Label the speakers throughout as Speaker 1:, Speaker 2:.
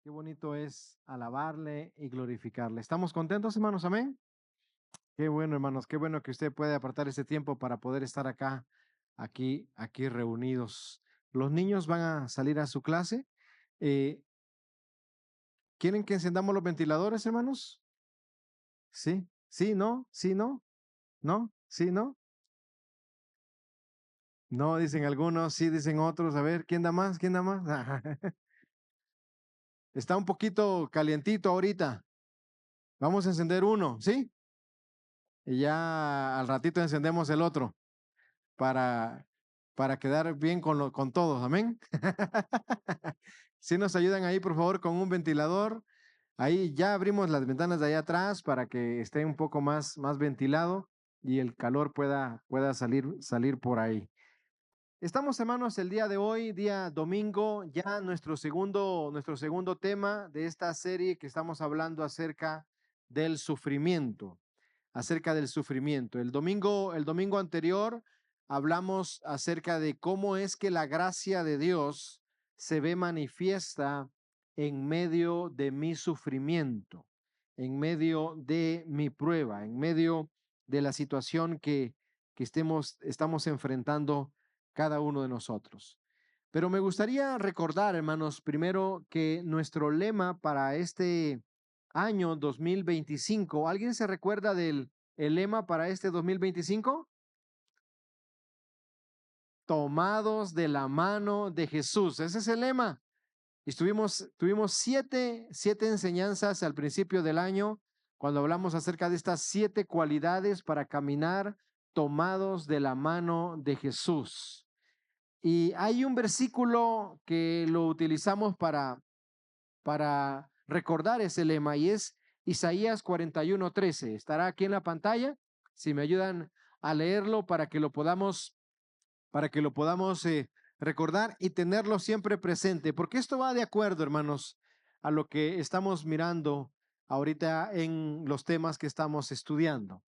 Speaker 1: Qué bonito es alabarle y glorificarle. ¿Estamos contentos, hermanos? Amén. Qué bueno, hermanos. Qué bueno que usted puede apartar ese tiempo para poder estar acá, aquí reunidos. Los niños van a salir a su clase. Eh, ¿Quieren que encendamos los ventiladores, hermanos? Sí, sí, no, sí, no, no, sí, no. No, dicen algunos, sí, dicen otros. A ver, ¿quién da más? ¿Quién da más? Está un poquito calientito ahorita. Vamos a encender uno, ¿sí? Y ya al ratito encendemos el otro para, para quedar bien con todos. Amén. Si nos ayudan ahí, por favor, con un ventilador. Ahí ya abrimos las ventanas de allá atrás para que esté un poco más ventilado y el calor pueda salir por ahí. Estamos, hermanos, el día de hoy, día domingo, ya nuestro segundo tema de esta serie que estamos hablando del sufrimiento, acerca del sufrimiento. El domingo anterior hablamos acerca de cómo es que la gracia de Dios se ve manifiesta en medio de mi sufrimiento, en medio de mi prueba, en medio de la situación que estamos enfrentando cada uno de nosotros. Pero me gustaría recordar, hermanos, primero que nuestro lema para este año 2025, ¿alguien se recuerda del el lema para este 2025? Tomados de la mano de Jesús. Ese es el lema. Tuvimos siete enseñanzas al principio del año cuando hablamos acerca de estas 7 cualidades para caminar tomados de la mano de Jesús. Y hay un versículo que lo utilizamos para recordar ese lema y es Isaías 41:13. Estará aquí en la pantalla. Si me ayudan a leerlo para que lo podamos recordar y tenerlo siempre presente, porque esto va de acuerdo, hermanos, a lo que estamos mirando ahorita en los temas que estamos estudiando.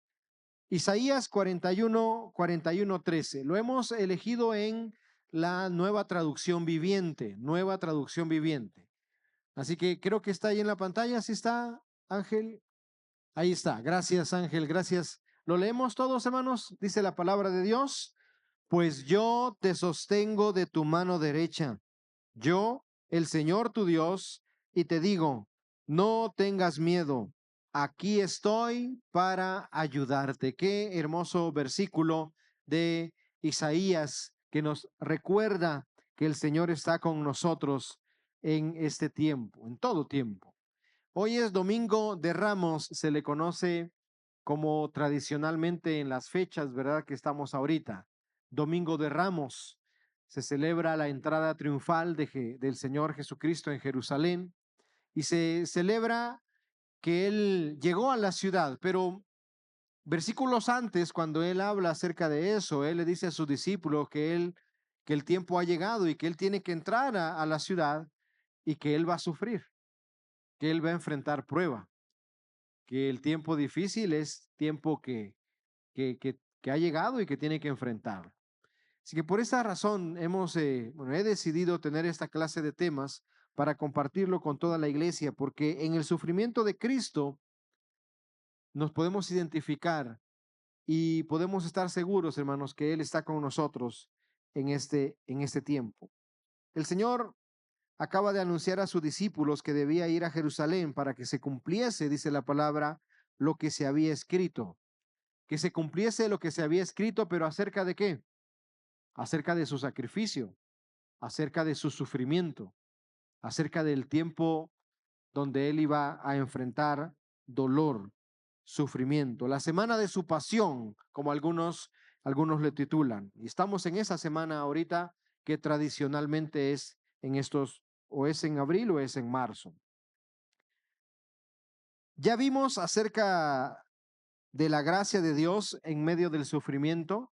Speaker 1: Isaías 41:13. Lo hemos elegido en la nueva traducción viviente, nueva traducción viviente. Así que creo que está ahí en la pantalla. ¿Sí está, Ángel? Ahí está. Gracias, Ángel. Gracias. ¿Lo leemos todos, hermanos? Dice la palabra de Dios. Pues yo te sostengo de tu mano derecha, yo, el Señor tu Dios, y te digo, no tengas miedo, aquí estoy para ayudarte. Qué hermoso versículo de Isaías que nos recuerda que el Señor está con nosotros en este tiempo, en todo tiempo. Hoy es Domingo de Ramos, se le conoce como tradicionalmente en las fechas, ¿verdad? Que estamos ahorita. Domingo de Ramos. Se celebra la entrada triunfal del Señor Jesucristo en Jerusalén y se celebra que Él llegó a la ciudad, pero versículos antes, cuando Él habla acerca de eso, Él le dice a sus discípulos que el tiempo ha llegado y que Él tiene que entrar a la ciudad y que Él va a sufrir, que Él va a enfrentar prueba, que el tiempo difícil es tiempo que ha llegado y que tiene que enfrentar. Así que por esa razón he decidido tener esta clase de temas para compartirlo con toda la iglesia, porque en el sufrimiento de Cristo nos podemos identificar y podemos estar seguros, hermanos, que Él está con nosotros en este tiempo. El Señor acaba de anunciar a sus discípulos que debía ir a Jerusalén para que se cumpliese, dice la palabra, lo que se había escrito. Que se cumpliese lo que se había escrito, pero ¿acerca de qué? Acerca de su sacrificio, acerca de su sufrimiento, acerca del tiempo donde Él iba a enfrentar dolor, sufrimiento. La semana de su pasión, como algunos le titulan. Y estamos en esa semana ahorita que tradicionalmente es en estos, o es en abril o es en marzo. Ya vimos acerca de la gracia de Dios en medio del sufrimiento.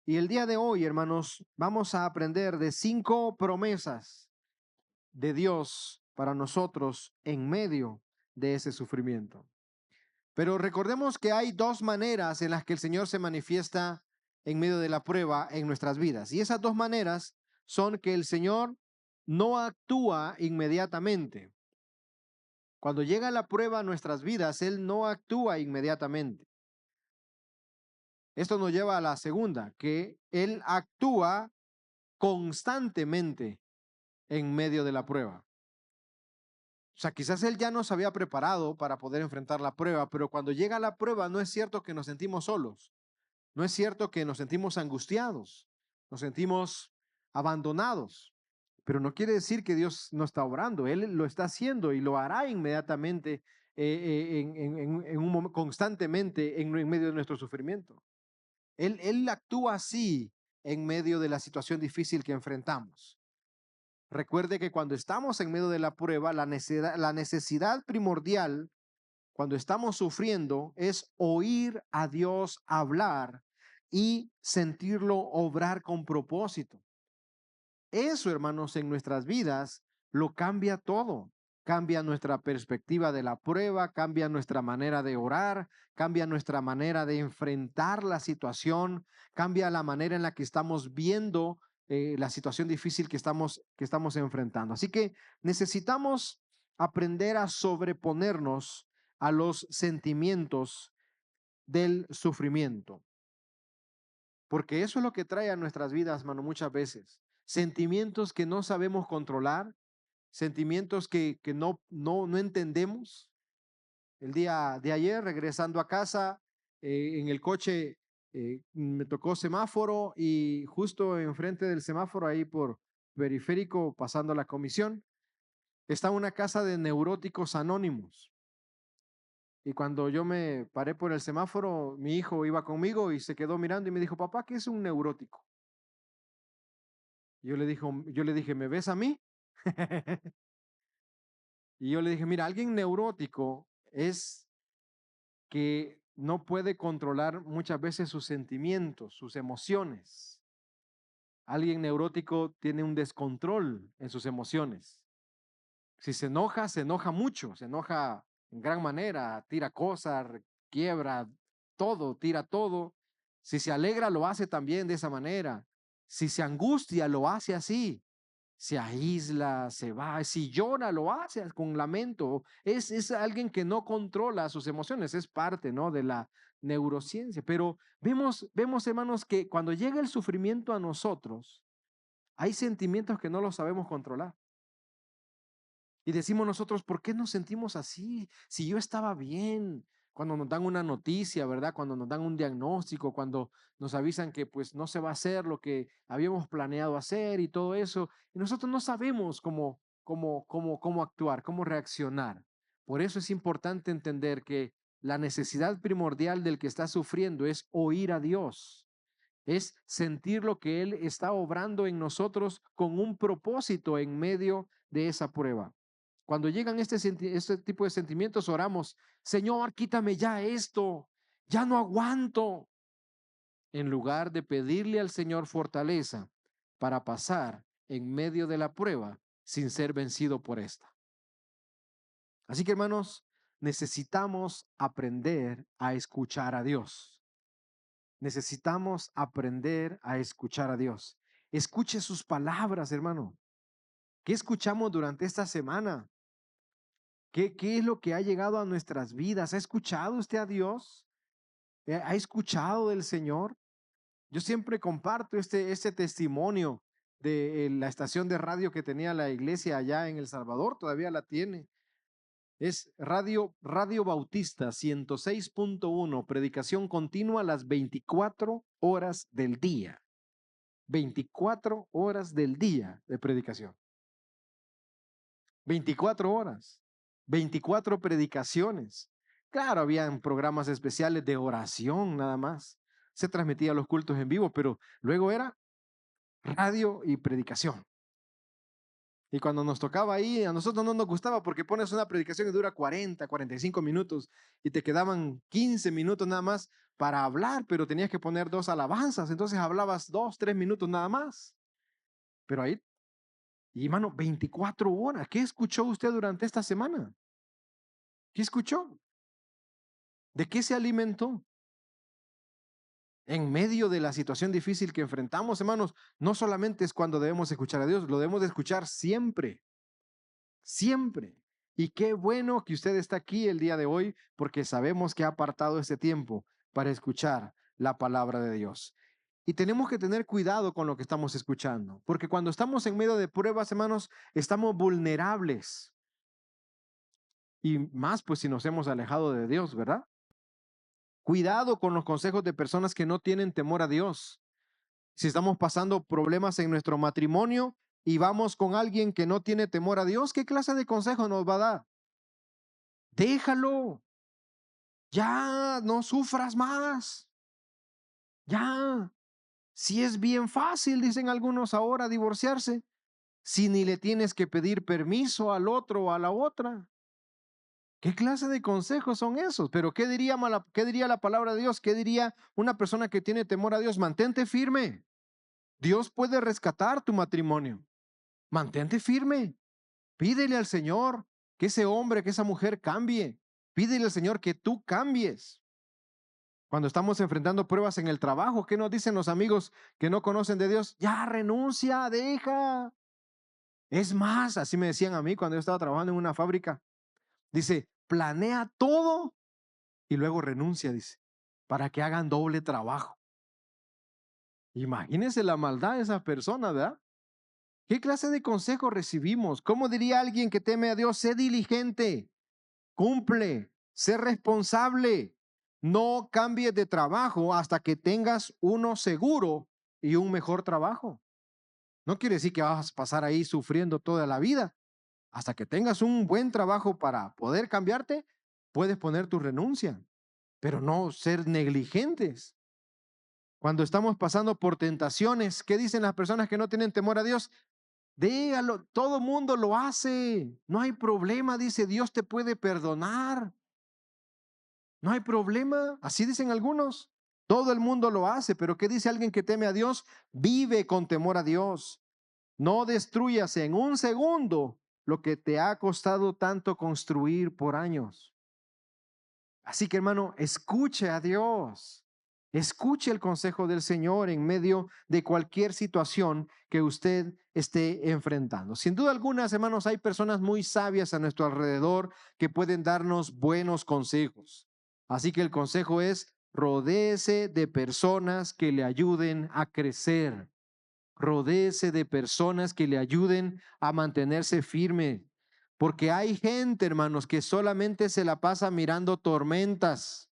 Speaker 1: Y el día de hoy, hermanos, vamos a aprender de 5 promesas de Dios para nosotros en medio de ese sufrimiento. Pero recordemos que hay 2 maneras en las que el Señor se manifiesta en medio de la prueba en nuestras vidas. Y esas 2 maneras son que el Señor no actúa inmediatamente. Cuando llega la prueba a nuestras vidas, Él no actúa inmediatamente. Esto nos lleva a la segunda, que Él actúa constantemente en medio de la prueba. O sea, quizás Él ya nos había preparado para poder enfrentar la prueba, pero cuando llega la prueba no es cierto que nos sentimos solos, no es cierto que nos sentimos angustiados, nos sentimos abandonados, pero no quiere decir que Dios no está obrando, Él lo está haciendo y lo hará inmediatamente, en un constantemente en medio de nuestro sufrimiento. Él actúa así en medio de la situación difícil que enfrentamos. Recuerde que cuando estamos en medio de la prueba, la necesidad primordial cuando estamos sufriendo es oír a Dios hablar y sentirlo obrar con propósito. Eso, hermanos, en nuestras vidas lo cambia todo. Cambia nuestra perspectiva de la prueba, cambia nuestra manera de orar, cambia nuestra manera de enfrentar la situación, cambia la manera en la que estamos viendo la situación difícil que estamos enfrentando. Así que necesitamos aprender a sobreponernos a los sentimientos del sufrimiento, porque eso es lo que trae a nuestras vidas, mano, muchas veces. Sentimientos que no sabemos controlar, sentimientos que no entendemos. El día de ayer, regresando a casa, en el coche, me tocó semáforo y justo enfrente del semáforo, ahí por periférico, pasando la comisión, está una casa de neuróticos anónimos. Y cuando yo me paré por el semáforo, mi hijo iba conmigo y se quedó mirando y me dijo, papá, ¿qué es un neurótico? Yo le dije, ¿me ves a mí? Y yo le dije, mira, alguien neurótico es que no puede controlar muchas veces sus sentimientos, sus emociones. Alguien neurótico tiene un descontrol en sus emociones. Si se enoja mucho, se enoja en gran manera, tira cosas, quiebra todo, tira todo. Si se alegra, lo hace también de esa manera. Si se angustia, lo hace así. Se aísla, se va. Si llora, lo hace con lamento. Es alguien que no controla sus emociones. Es parte, ¿no?, de la neurociencia. Pero vemos, hermanos, que cuando llega el sufrimiento a nosotros, hay sentimientos que no los sabemos controlar. Y decimos nosotros, ¿por qué nos sentimos así? Si yo estaba bien, cuando nos dan una noticia, ¿verdad? Cuando nos dan un diagnóstico, cuando nos avisan que pues no se va a hacer lo que habíamos planeado hacer y todo eso, y nosotros no sabemos cómo actuar, cómo reaccionar. Por eso es importante entender que la necesidad primordial del que está sufriendo es oír a Dios, es sentir lo que Él está obrando en nosotros con un propósito en medio de esa prueba. Cuando llegan este tipo de sentimientos, oramos, Señor, quítame ya esto, ya no aguanto, en lugar de pedirle al Señor fortaleza para pasar en medio de la prueba sin ser vencido por esta. Así que, hermanos, necesitamos aprender a escuchar a Dios. Necesitamos aprender a escuchar a Dios. Escuche sus palabras, hermano. ¿Qué escuchamos durante esta semana? ¿Qué es lo que ha llegado a nuestras vidas? ¿Ha escuchado usted a Dios? ¿Ha escuchado del Señor? Yo siempre comparto este testimonio de la estación de radio que tenía la iglesia allá en El Salvador, todavía la tiene. Es Radio Bautista 106.1, predicación continua las 24 horas del día. 24 horas del día de predicación. 24 horas, 24 predicaciones. Claro, habían programas especiales de oración nada más. Se transmitía los cultos en vivo, pero luego era radio y predicación. Y cuando nos tocaba ahí, a nosotros no nos gustaba porque pones una predicación que dura 40, 45 minutos y te quedaban 15 minutos nada más para hablar, pero tenías que poner 2 alabanzas, entonces hablabas 2, 3 minutos nada más. Pero ahí, y hermano, 24 horas. ¿Qué escuchó usted durante esta semana? ¿Qué escuchó? ¿De qué se alimentó? En medio de la situación difícil que enfrentamos, hermanos, no solamente es cuando debemos escuchar a Dios, lo debemos de escuchar siempre, siempre. Y qué bueno que usted está aquí el día de hoy porque sabemos que ha apartado este tiempo para escuchar la palabra de Dios. Y tenemos que tener cuidado con lo que estamos escuchando, porque cuando estamos en medio de pruebas, hermanos, estamos vulnerables. Y más pues si nos hemos alejado de Dios, ¿verdad? Cuidado con los consejos de personas que no tienen temor a Dios. Si estamos pasando problemas en nuestro matrimonio y vamos con alguien que no tiene temor a Dios, ¿qué clase de consejo nos va a dar? Déjalo, ya, no sufras más, ya. Si es bien fácil, dicen algunos ahora, divorciarse, si ni le tienes que pedir permiso al otro o a la otra. ¿Qué clase de consejos son esos? Pero qué diría la palabra de Dios? ¿Qué diría una persona que tiene temor a Dios? Mantente firme. Dios puede rescatar tu matrimonio. Mantente firme. Pídele al Señor que ese hombre, que esa mujer cambie. Pídele al Señor que tú cambies. Cuando estamos enfrentando pruebas en el trabajo, ¿qué nos dicen los amigos que no conocen de Dios? Ya renuncia, deja. Es más, así me decían a mí cuando yo estaba trabajando en una fábrica. Dice, planea todo y luego renuncia, dice, para que hagan doble trabajo. Imagínense la maldad de esas personas, ¿verdad? ¿Qué clase de consejo recibimos? ¿Cómo diría alguien que teme a Dios? Sé diligente, cumple, sé responsable. No cambies de trabajo hasta que tengas uno seguro y un mejor trabajo. No quiere decir que vas a pasar ahí sufriendo toda la vida. Hasta que tengas un buen trabajo para poder cambiarte, puedes poner tu renuncia, pero no ser negligentes. Cuando estamos pasando por tentaciones, ¿qué dicen las personas que no tienen temor a Dios? Dígalo, todo mundo lo hace. No hay problema, dice Dios te puede perdonar. No hay problema, así dicen algunos. Todo el mundo lo hace, pero ¿qué dice alguien que teme a Dios? Vive con temor a Dios. No destruyas en un segundo lo que te ha costado tanto construir por años. Así que hermano, escuche a Dios. Escuche el consejo del Señor en medio de cualquier situación que usted esté enfrentando. Sin duda alguna, hermanos, hay personas muy sabias a nuestro alrededor que pueden darnos buenos consejos. Así que el consejo es, rodéese de personas que le ayuden a crecer. Rodéese de personas que le ayuden a mantenerse firme. Porque hay gente, hermanos, que solamente se la pasa mirando tormentas.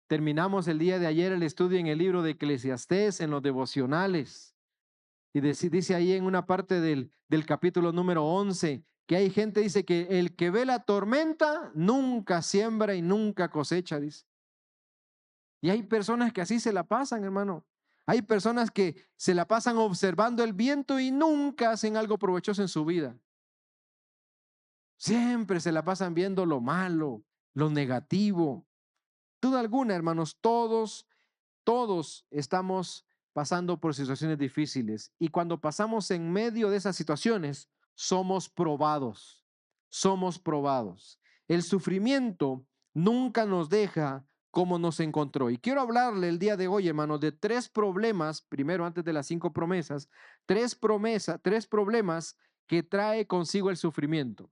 Speaker 1: Terminamos el día de ayer el estudio en el libro de Eclesiastés, en los devocionales. Y dice ahí en una parte del capítulo número 11, que hay gente, dice que el que ve la tormenta nunca siembra y nunca cosecha, dice. Y hay personas que así se la pasan, hermano. Hay personas que se la pasan observando el viento y nunca hacen algo provechoso en su vida. Siempre se la pasan viendo lo malo, lo negativo. Duda alguna, hermanos, todos estamos pasando por situaciones difíciles y cuando pasamos en medio de esas situaciones, somos probados, somos probados. El sufrimiento nunca nos deja como nos encontró. Y quiero hablarle el día de hoy, hermanos, de tres problemas, primero antes de las 5 promesas, tres problemas que trae consigo el sufrimiento.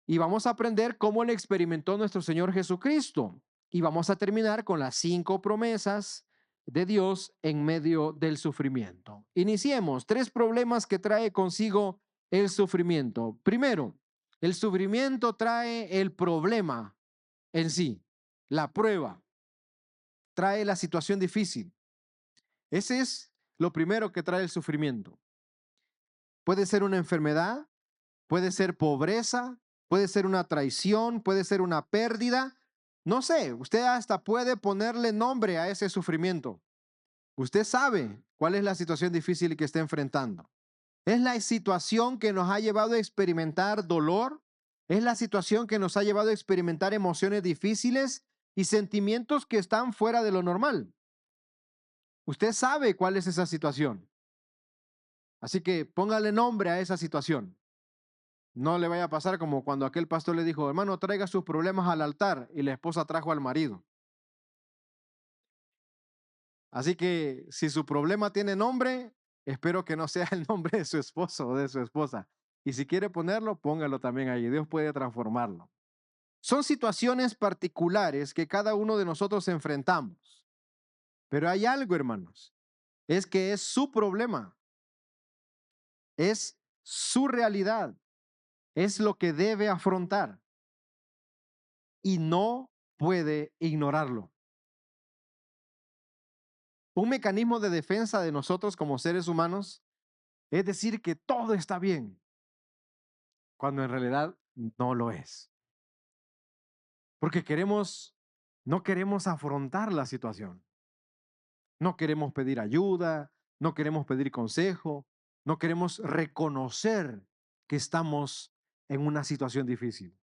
Speaker 1: Y vamos a aprender cómo le experimentó nuestro Señor Jesucristo. Y vamos a terminar con las 5 promesas de Dios en medio del sufrimiento. Iniciemos. Tres problemas que trae consigo el sufrimiento. Primero, el sufrimiento trae el problema en sí, la prueba, trae la situación difícil. Ese es lo primero que trae el sufrimiento. Puede ser una enfermedad, puede ser pobreza, puede ser una traición, puede ser una pérdida. No sé, usted hasta puede ponerle nombre a ese sufrimiento. Usted sabe cuál es la situación difícil que está enfrentando. Es la situación que nos ha llevado a experimentar dolor. Es la situación que nos ha llevado a experimentar emociones difíciles y sentimientos que están fuera de lo normal. Usted sabe cuál es esa situación. Así que póngale nombre a esa situación. No le vaya a pasar como cuando aquel pastor le dijo, hermano, traiga sus problemas al altar y la esposa trajo al marido. Así que si su problema tiene nombre, espero que no sea el nombre de su esposo o de su esposa. Y si quiere ponerlo, póngalo también ahí. Dios puede transformarlo. Son situaciones particulares que cada uno de nosotros enfrentamos. Pero hay algo, hermanos, es que es su problema, es su realidad, es lo que debe afrontar y no puede ignorarlo. Un mecanismo de defensa de nosotros como seres humanos es decir que todo está bien, cuando en realidad no lo es. Porque no queremos afrontar la situación. No queremos pedir ayuda, no queremos pedir consejo, no queremos reconocer que estamos en una situación difícil.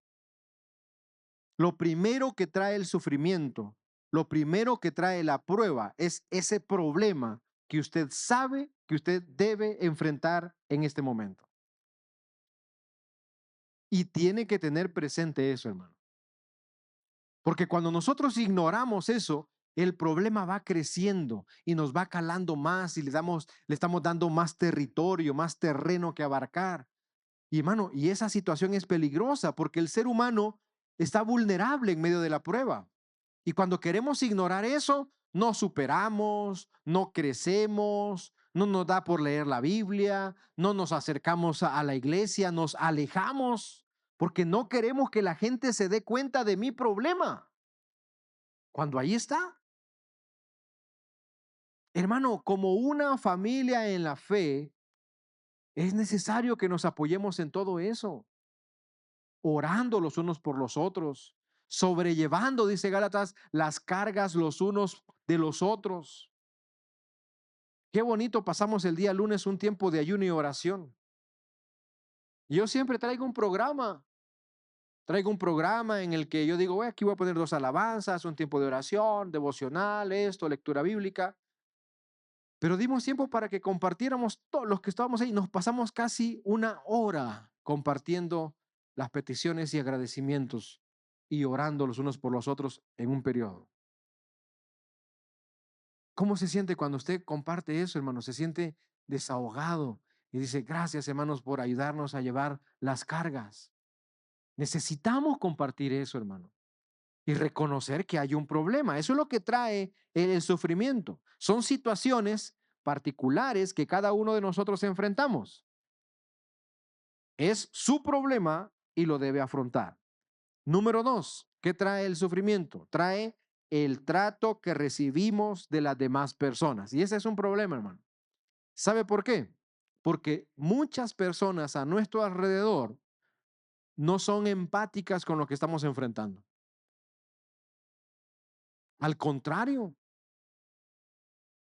Speaker 1: Lo primero que trae el sufrimiento, lo primero que trae la prueba es ese problema que usted sabe que usted debe enfrentar en este momento. Y tiene que tener presente eso, hermano. Porque cuando nosotros ignoramos eso, el problema va creciendo y nos va calando más y le estamos dando más territorio, más terreno que abarcar. Y hermano, y esa situación es peligrosa porque el ser humano está vulnerable en medio de la prueba. Y cuando queremos ignorar eso, no superamos, no crecemos, no nos da por leer la Biblia, no nos acercamos a la iglesia, nos alejamos porque no queremos que la gente se dé cuenta de mi problema. Cuando ahí está, hermano, como una familia en la fe, es necesario que nos apoyemos en todo eso, orando los unos por los otros, sobrellevando, dice Gálatas, las cargas los unos de los otros. Qué bonito pasamos el día lunes un tiempo de ayuno y oración. Yo siempre traigo un programa en el que yo digo, aquí voy a poner 2 alabanzas, un tiempo de oración, devocional, esto, lectura bíblica. Pero dimos tiempo para que compartiéramos todos los que estábamos ahí. Nos pasamos casi 1 hora compartiendo las peticiones y agradecimientos y orando los unos por los otros en un periodo. ¿Cómo se siente cuando usted comparte eso, hermano? Se siente desahogado y dice, gracias, hermanos, por ayudarnos a llevar las cargas. Necesitamos compartir eso, hermano, y reconocer que hay un problema. Eso es lo que trae el sufrimiento. Son situaciones particulares que cada uno de nosotros enfrentamos. Es su problema y lo debe afrontar. Número 2, ¿qué trae el sufrimiento? Trae el trato que recibimos de las demás personas. Y ese es un problema, hermano. ¿Sabe por qué? Porque muchas personas a nuestro alrededor no son empáticas con lo que estamos enfrentando. Al contrario,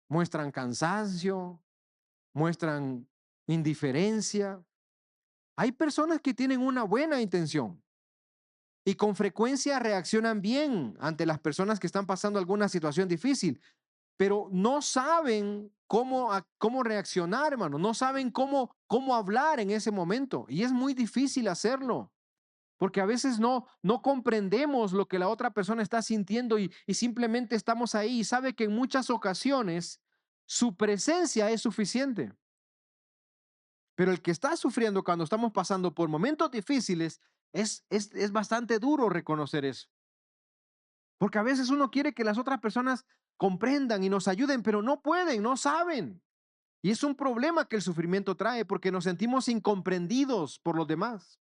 Speaker 1: muestran cansancio, muestran indiferencia. Hay personas que tienen una buena intención y con frecuencia reaccionan bien ante las personas que están pasando alguna situación difícil, pero no saben cómo reaccionar, hermano, no saben cómo hablar en ese momento y es muy difícil hacerlo. Porque a veces no comprendemos lo que la otra persona está sintiendo y simplemente estamos ahí y sabe que en muchas ocasiones su presencia es suficiente. Pero el que está sufriendo cuando estamos pasando por momentos difíciles es bastante duro reconocer eso. Porque a veces uno quiere que las otras personas comprendan y nos ayuden, pero no pueden, no saben. Y es un problema que el sufrimiento trae porque nos sentimos incomprendidos por los demás.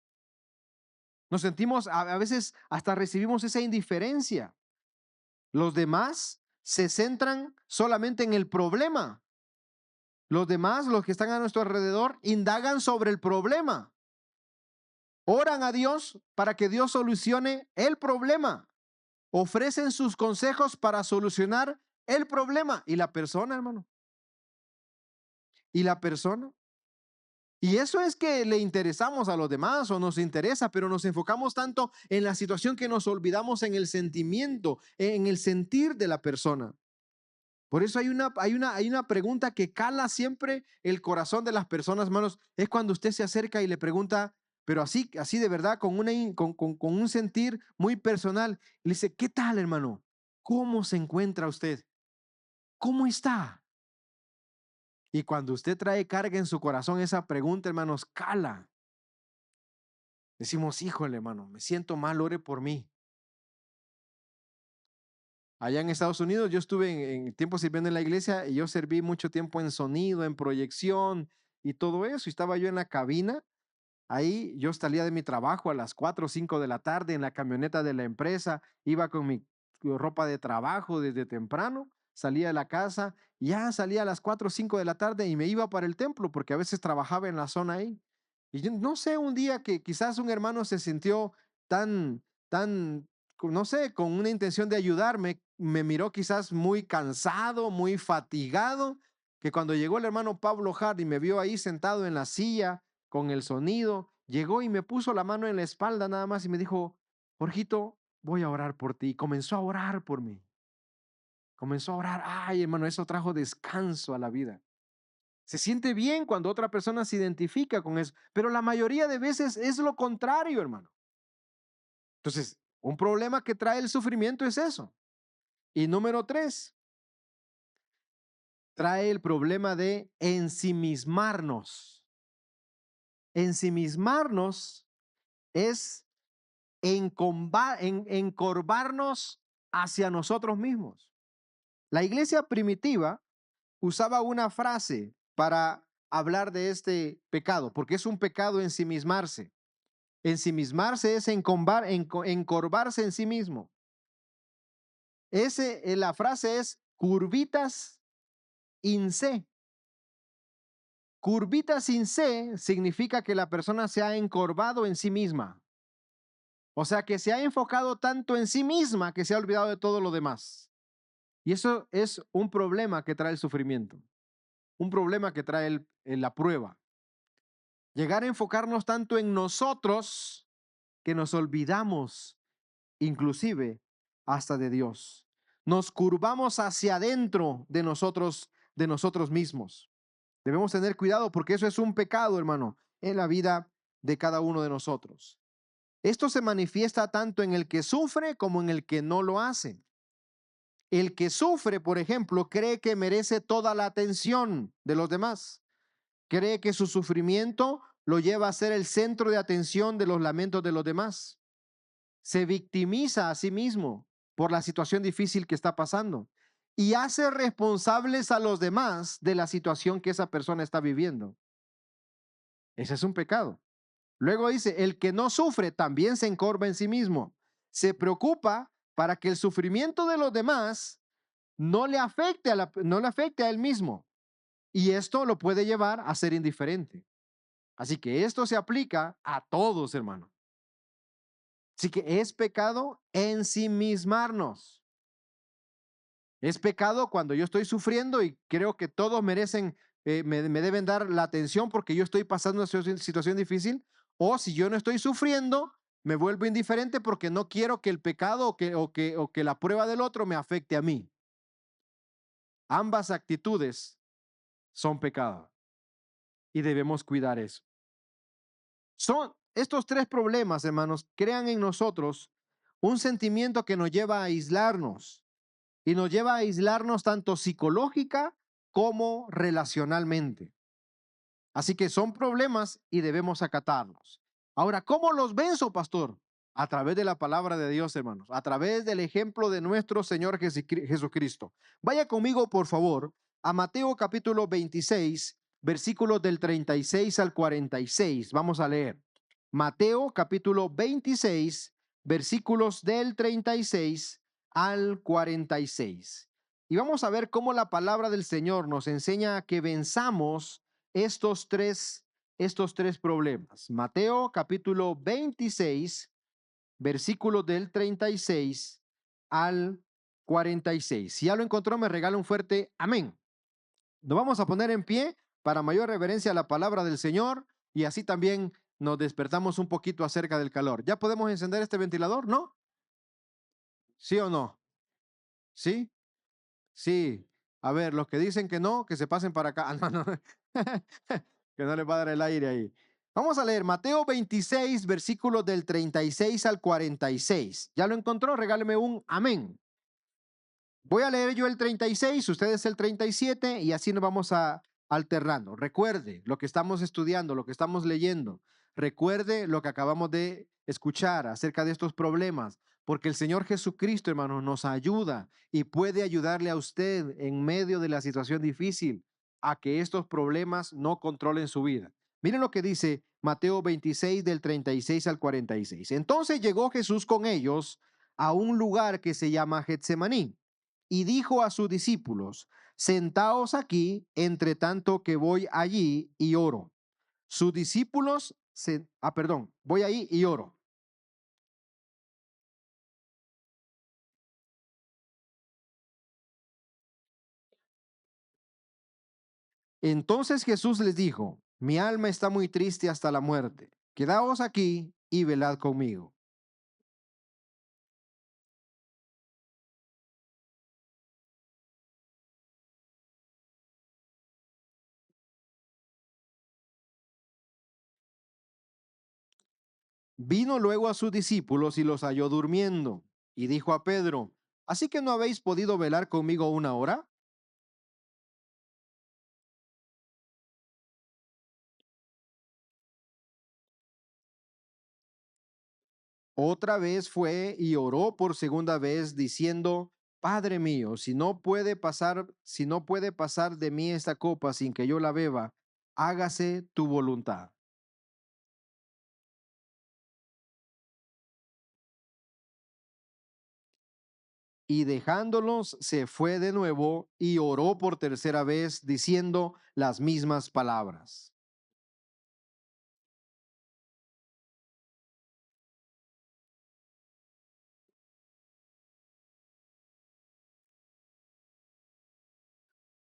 Speaker 1: Nos sentimos, a veces hasta recibimos esa indiferencia. Los demás se centran solamente en el problema. Los demás, los que están a nuestro alrededor, indagan sobre el problema. Oran a Dios para que Dios solucione el problema. Ofrecen sus consejos para solucionar el problema. ¿Y la persona, hermano? ¿Y la persona? Y eso es que le interesamos a los demás o nos interesa, pero nos enfocamos tanto en la situación que nos olvidamos en el sentimiento, en el sentir de la persona. Por eso hay una pregunta que cala siempre el corazón de las personas, hermanos. Es cuando usted se acerca y le pregunta, pero así de verdad, con un sentir muy personal. Le dice, ¿qué tal, hermano? ¿Cómo se encuentra usted? ¿Cómo está? Y cuando usted trae carga en su corazón, esa pregunta, hermanos, cala. Decimos, híjole, hermano, me siento mal, ore por mí. Allá en Estados Unidos yo estuve en tiempo sirviendo en la iglesia y yo serví mucho tiempo en sonido, en proyección y todo eso. Y estaba yo en la cabina. Ahí yo salía de mi trabajo a las 4 o 5 de la tarde en la camioneta de la empresa, iba con mi ropa de trabajo desde temprano, salía de la casa, ya salía a las 4 o 5 de la tarde y me iba para el templo porque a veces trabajaba en la zona ahí. Y yo no sé, un día que quizás un hermano se sintió tan, no sé, con una intención de ayudarme, me miró quizás muy cansado, muy fatigado, que cuando llegó el hermano Pablo Hart y me vio ahí sentado en la silla, con el sonido, llegó y me puso la mano en la espalda nada más y me dijo, Jorgito, voy a orar por ti. Y comenzó a orar por mí. Comenzó a orar. Ay, hermano, eso trajo descanso a la vida. Se siente bien cuando otra persona se identifica con eso, pero la mayoría de veces es lo contrario, hermano. Entonces, un problema que trae el sufrimiento es eso. Y número tres, trae el problema de ensimismarnos. Ensimismarnos es encorvarnos hacia nosotros mismos. La iglesia primitiva usaba una frase para hablar de este pecado, porque es un pecado ensimismarse. Ensimismarse es encorvarse en sí mismo. La frase es curvitas in se. Curvitas in se significa que la persona se ha encorvado en sí misma. O sea, que se ha enfocado tanto en sí misma que se ha olvidado de todo lo demás. Y eso es un problema que trae el sufrimiento, un problema que trae la prueba. Llegar a enfocarnos tanto en nosotros que nos olvidamos, inclusive hasta de Dios. Nos curvamos hacia adentro de nosotros mismos. Debemos tener cuidado porque eso es un pecado, hermano, en la vida de cada uno de nosotros. Esto se manifiesta tanto en el que sufre como en el que no lo hace. El que sufre, por ejemplo, cree que merece toda la atención de los demás. Cree que su sufrimiento lo lleva a ser el centro de atención de los lamentos de los demás. Se victimiza a sí mismo por la situación difícil que está pasando y hace responsables a los demás de la situación que esa persona está viviendo. Ese es un pecado. Luego dice, el que no sufre también se encorva en sí mismo. Se preocupa para que el sufrimiento de los demás no le afecte a él mismo. Y esto lo puede llevar a ser indiferente. Así que esto se aplica a todos, hermano. Así que es pecado ensimismarnos. Es pecado cuando yo estoy sufriendo y creo que todos merecen, me deben dar la atención porque yo estoy pasando una situación difícil. O si yo no estoy sufriendo, me vuelvo indiferente porque no quiero que el pecado o que la prueba del otro me afecte a mí. Ambas actitudes son pecado y debemos cuidar eso. Son estos tres problemas, hermanos, crean en nosotros un sentimiento que nos lleva a aislarnos y nos lleva a aislarnos tanto psicológica como relacionalmente. Así que son problemas y debemos acatarlos. Ahora, ¿cómo los venzo, pastor? A través de la palabra de Dios, hermanos, a través del ejemplo de nuestro Señor Jesucristo. Vaya conmigo, por favor, a Mateo capítulo 26, versículos del 36 al 46. Vamos a leer. Mateo capítulo 26, versículos del 36 al 46. Y vamos a ver cómo la palabra del Señor nos enseña a que venzamos estos tres problemas. Mateo capítulo 26, versículos del 36 al 46. Si ya lo encontró, me regala un fuerte amén. Nos vamos a poner en pie para mayor reverencia a la palabra del Señor y así también nos despertamos un poquito acerca del calor. ¿Ya podemos encender este ventilador? ¿No? ¿Sí o no? ¿Sí? Sí. A ver, los que dicen que no, que se pasen para acá. Ah, no, no. Que no les va a dar el aire ahí. Vamos a leer Mateo 26, versículos del 36 al 46. ¿Ya lo encontró? Regáleme un amén. Voy a leer yo el 36, ustedes el 37 y así nos vamos a alternando. Recuerde lo que estamos estudiando, lo que estamos leyendo. recuerde lo que acabamos de escuchar acerca de estos problemas, porque el Señor Jesucristo, hermanos, nos ayuda y puede ayudarle a usted en medio de la situación difícil a que estos problemas no controlen su vida. Miren lo que dice Mateo 26 del 36 al 46. Entonces llegó Jesús con ellos a un lugar que se llama Getsemaní y dijo a sus discípulos, sentaos aquí entre tanto que voy allí y oro. Sus discípulos, voy ahí y oro. Entonces Jesús les dijo, mi alma está muy triste hasta la muerte. Quedaos aquí y velad conmigo. Vino luego a sus discípulos y los halló durmiendo. Y dijo a Pedro, ¿así que no habéis podido velar conmigo una hora? Otra vez fue y oró por segunda vez, diciendo, Padre mío, si no puede pasar de mí esta copa sin que yo la beba, hágase tu voluntad. Y dejándolos, se fue de nuevo y oró por tercera vez, diciendo las mismas palabras.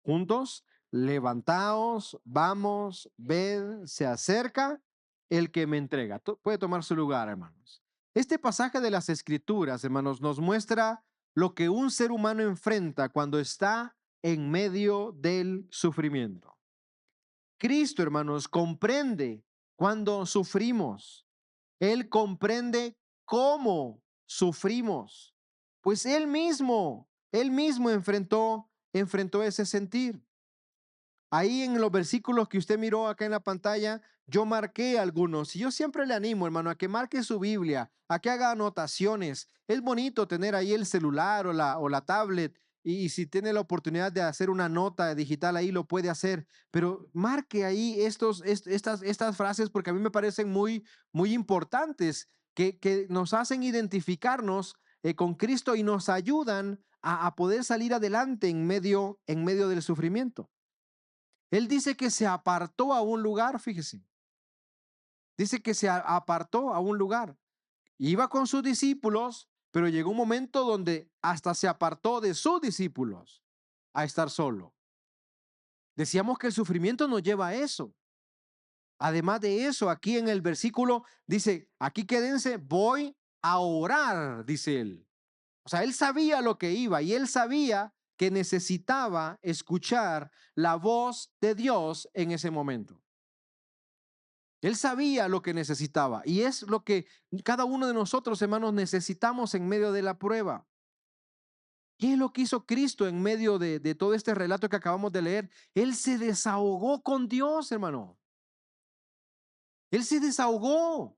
Speaker 1: Juntos, levantaos, vamos, ved, se acerca el que me entrega. Puede tomar su lugar, hermanos. Este pasaje de las Escrituras, hermanos, nos muestra lo que un ser humano enfrenta cuando está en medio del sufrimiento. Cristo, hermanos, comprende cuando sufrimos. Él comprende cómo sufrimos. Pues él mismo enfrentó ese sentir. Ahí en los versículos que usted miró acá en la pantalla, yo marqué algunos. Y yo siempre le animo, hermano, a que marque su Biblia, a que haga anotaciones. Es bonito tener ahí el celular o la tablet. Y si tiene la oportunidad de hacer una nota digital ahí, lo puede hacer. Pero marque ahí estas frases porque a mí me parecen muy, muy importantes, que nos hacen identificarnos con Cristo y nos ayudan a poder salir adelante en medio del sufrimiento. Él dice que se apartó a un lugar, fíjese. Dice que se apartó a un lugar. Iba con sus discípulos, pero llegó un momento donde hasta se apartó de sus discípulos a estar solo. Decíamos que el sufrimiento nos lleva a eso. Además de eso, aquí en el versículo dice, aquí quédense, voy a orar, dice él. O sea, él sabía lo que iba y él sabía que necesitaba escuchar la voz de Dios en ese momento. Él sabía lo que necesitaba y es lo que cada uno de nosotros, hermanos, necesitamos en medio de la prueba. ¿Qué es lo que hizo Cristo en medio de todo este relato que acabamos de leer? Él se desahogó con Dios, hermano. Él se desahogó.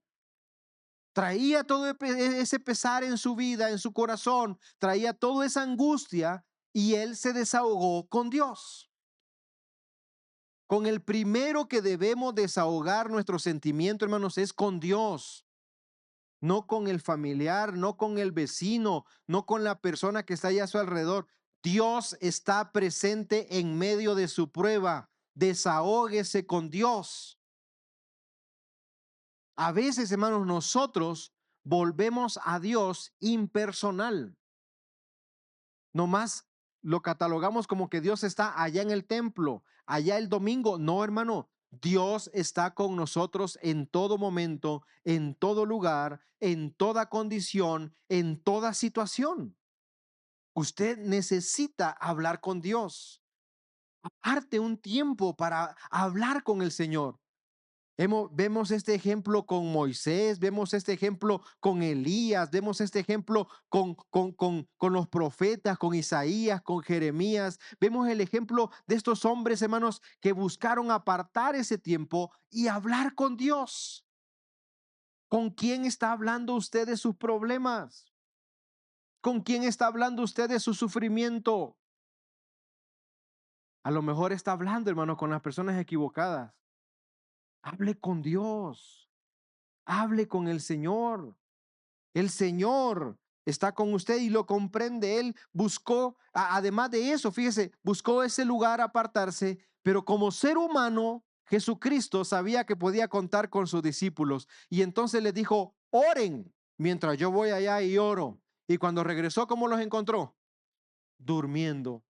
Speaker 1: Traía todo ese pesar en su vida, en su corazón. Traía toda esa angustia y él se desahogó con Dios. Con el primero que debemos desahogar nuestro sentimiento, hermanos, es con Dios. No con el familiar, no con el vecino, no con la persona que está allá a su alrededor. Dios está presente en medio de su prueba. Desahóguese con Dios. A veces, hermanos, nosotros volvemos a Dios impersonal. Nomás lo catalogamos como que Dios está allá en el templo, allá el domingo. No, hermano, Dios está con nosotros en todo momento, en todo lugar, en toda condición, en toda situación. Usted necesita hablar con Dios. Aparte un tiempo para hablar con el Señor. Vemos este ejemplo con Moisés, vemos este ejemplo con Elías, vemos este ejemplo con los profetas, con Isaías, con Jeremías. Vemos el ejemplo de estos hombres, hermanos, que buscaron apartar ese tiempo y hablar con Dios. ¿Con quién está hablando usted de sus problemas? ¿Con quién está hablando usted de su sufrimiento? A lo mejor está hablando, hermano, con las personas equivocadas. Hable con Dios. Hable con el Señor. El Señor está con usted y lo comprende. Él buscó, además de eso, fíjese, buscó ese lugar apartarse, pero como ser humano, Jesucristo sabía que podía contar con sus discípulos y entonces les dijo, oren mientras yo voy allá y oro. Y cuando regresó, ¿cómo los encontró? Durmiendo.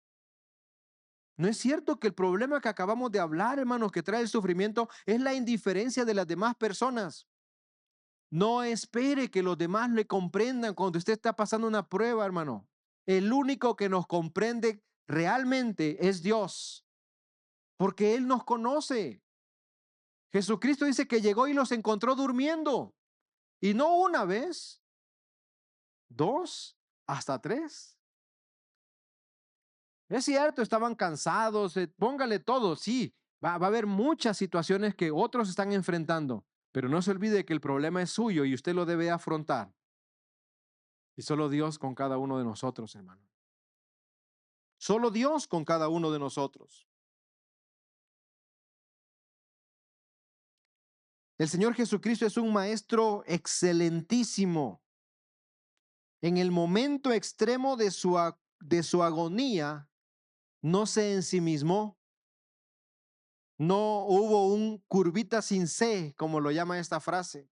Speaker 1: ¿No es cierto que el problema que acabamos de hablar, hermanos, que trae el sufrimiento es la indiferencia de las demás personas? No espere que los demás le comprendan cuando usted está pasando una prueba, hermano. El único que nos comprende realmente es Dios, porque Él nos conoce. Jesucristo dice que llegó y los encontró durmiendo. Y no una vez, dos, hasta tres. Es cierto, estaban cansados, póngale todo, sí. Va a haber muchas situaciones que otros están enfrentando, pero no se olvide que el problema es suyo y usted lo debe afrontar. Y solo Dios con cada uno de nosotros, hermano. Solo Dios con cada uno de nosotros. El Señor Jesucristo es un maestro excelentísimo. En el momento extremo de su agonía, no se ensimismó. No hubo un curvita sin C, como lo llama esta frase.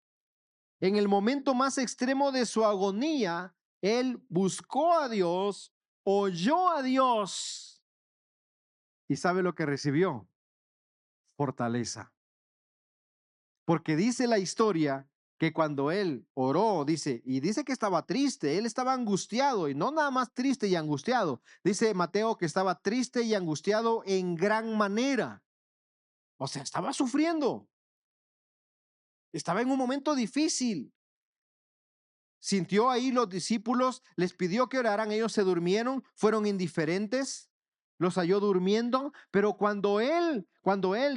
Speaker 1: En el momento más extremo de su agonía, Él buscó a Dios, oyó a Dios y ¿sabe lo que recibió? Fortaleza. Porque dice la historia que cuando él oró, dice que estaba triste, él estaba angustiado y no nada más triste y angustiado. Dice Mateo que estaba triste y angustiado en gran manera. O sea, estaba sufriendo. Estaba en un momento difícil. Sintió ahí los discípulos, les pidió que oraran, ellos se durmieron, fueron indiferentes, los halló durmiendo, pero cuando él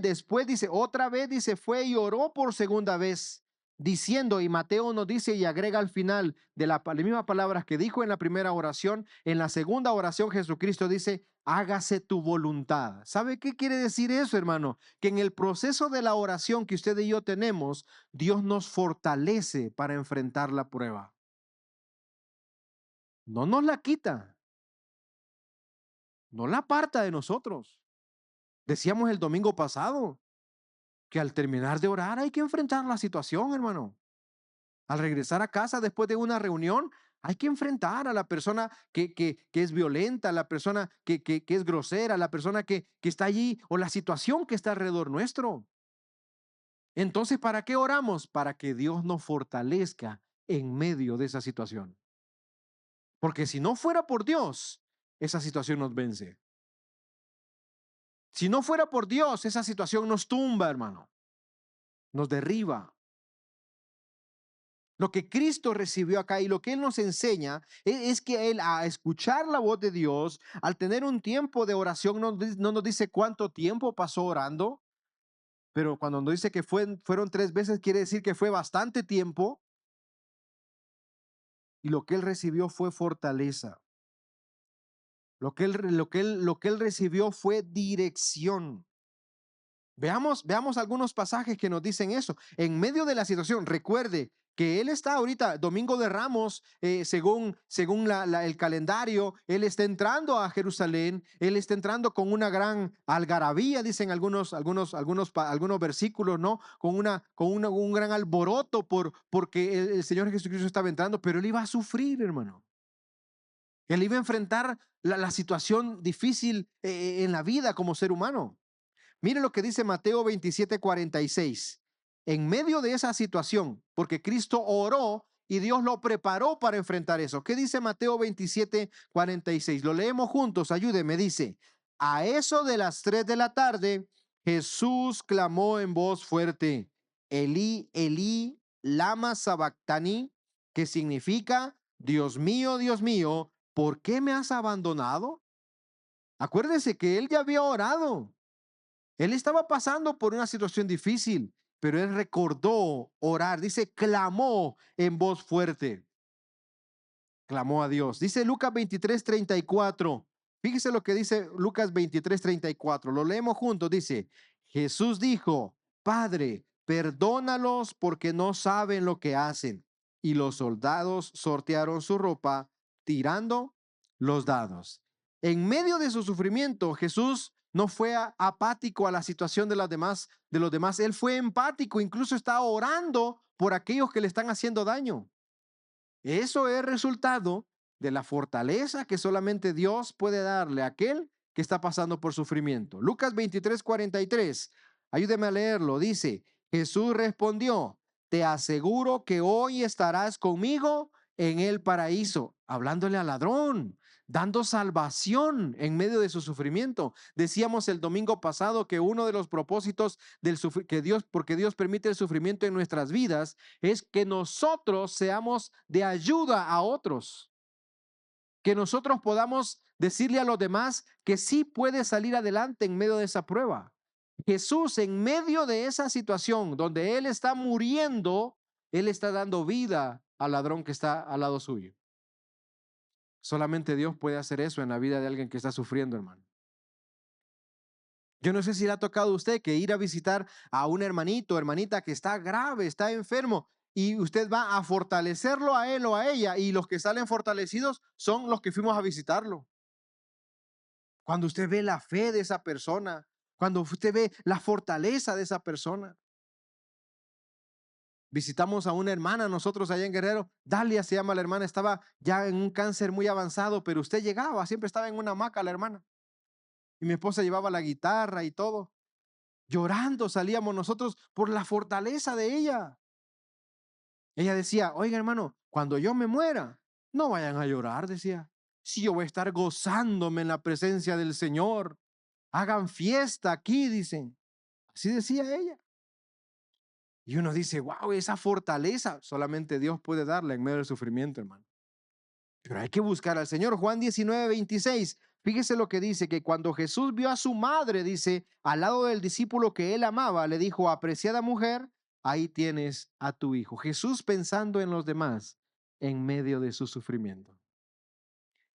Speaker 1: después dice, otra vez dice, fue y oró por segunda vez, diciendo, y Mateo nos dice y agrega al final de las mismas palabras que dijo en la primera oración, en la segunda oración Jesucristo dice, hágase tu voluntad. ¿Sabe qué quiere decir eso, hermano? Que en el proceso de la oración que usted y yo tenemos, Dios nos fortalece para enfrentar la prueba. No nos la quita, no la aparta de nosotros. Decíamos el domingo pasado que al terminar de orar hay que enfrentar la situación, hermano. Al regresar a casa después de una reunión, hay que enfrentar a la persona que es violenta, a la persona que es grosera, a la persona que está allí o la situación que está alrededor nuestro. Entonces, ¿para qué oramos? Para que Dios nos fortalezca en medio de esa situación. Porque si no fuera por Dios, esa situación nos vence. Si no fuera por Dios, esa situación nos tumba, hermano, nos derriba. Lo que Cristo recibió acá y lo que Él nos enseña es que Él, a escuchar la voz de Dios, al tener un tiempo de oración, no nos dice cuánto tiempo pasó orando, pero cuando nos dice que fueron 3 veces, quiere decir que fue bastante tiempo y lo que Él recibió fue fortaleza. Lo que él recibió fue dirección. Veamos algunos pasajes que nos dicen eso. En medio de la situación, recuerde que él está ahorita, Domingo de Ramos, según el calendario, él está entrando a Jerusalén, él está entrando con una gran algarabía, dicen algunos versículos, ¿no? Un gran alboroto porque el Señor Jesucristo estaba entrando, pero él iba a sufrir, hermano. Él iba a enfrentar la situación difícil en la vida como ser humano. Mire lo que dice Mateo 27:46. En medio de esa situación, porque Cristo oró y Dios lo preparó para enfrentar eso. ¿Qué dice Mateo 27:46? Lo leemos juntos, ayúdeme, dice, a eso de las 3 de la tarde, Jesús clamó en voz fuerte, Elí, Elí, lama sabactani, que significa, Dios mío, ¿por qué me has abandonado? Acuérdese que él ya había orado. Él estaba pasando por una situación difícil pero él recordó orar. Dice, clamó en voz fuerte. Clamó a Dios. Dice Lucas 23:34. Fíjese lo que dice Lucas 23:34. Lo leemos juntos. Dice, Jesús dijo, Padre, perdónalos porque no saben lo que hacen. Y los soldados sortearon su ropa tirando los dados. En medio de su sufrimiento, Jesús no fue apático a la situación de los demás. Él fue empático, incluso está orando por aquellos que le están haciendo daño. Eso es resultado de la fortaleza que solamente Dios puede darle a aquel que está pasando por sufrimiento. Lucas 23:43, ayúdeme a leerlo, dice, Jesús respondió, te aseguro que hoy estarás conmigo en el paraíso, hablándole al ladrón, dando salvación en medio de su sufrimiento. Decíamos el domingo pasado que uno de los propósitos que Dios, porque Dios permite el sufrimiento en nuestras vidas, es que nosotros seamos de ayuda a otros, que nosotros podamos decirle a los demás que sí puede salir adelante en medio de esa prueba. Jesús, en medio de esa situación donde él está muriendo, él está dando vida al ladrón que está al lado suyo. Solamente Dios puede hacer eso en la vida de alguien que está sufriendo, hermano. Yo no sé si le ha tocado a usted que ir a visitar a un hermanito, hermanita que está grave, está enfermo, y usted va a fortalecerlo a él o a ella, y los que salen fortalecidos son los que fuimos a visitarlo. Cuando usted ve la fe de esa persona, cuando usted ve la fortaleza de esa persona. Visitamos a una hermana, nosotros allá en Guerrero, Dalia se llama la hermana, estaba ya en un cáncer muy avanzado, pero usted llegaba, siempre estaba en una hamaca la hermana. Y mi esposa llevaba la guitarra y todo. Llorando salíamos nosotros por la fortaleza de ella. Ella decía, oiga hermano, cuando yo me muera, no vayan a llorar, decía. Si yo voy a estar gozándome en la presencia del Señor, hagan fiesta aquí, dicen. Así decía ella. Y uno dice, wow, esa fortaleza solamente Dios puede darla en medio del sufrimiento, hermano. Pero hay que buscar al Señor. Juan 19:26. Fíjese lo que dice, que cuando Jesús vio a su madre, dice, al lado del discípulo que él amaba, le dijo, apreciada mujer, ahí tienes a tu hijo. Jesús pensando en los demás en medio de su sufrimiento.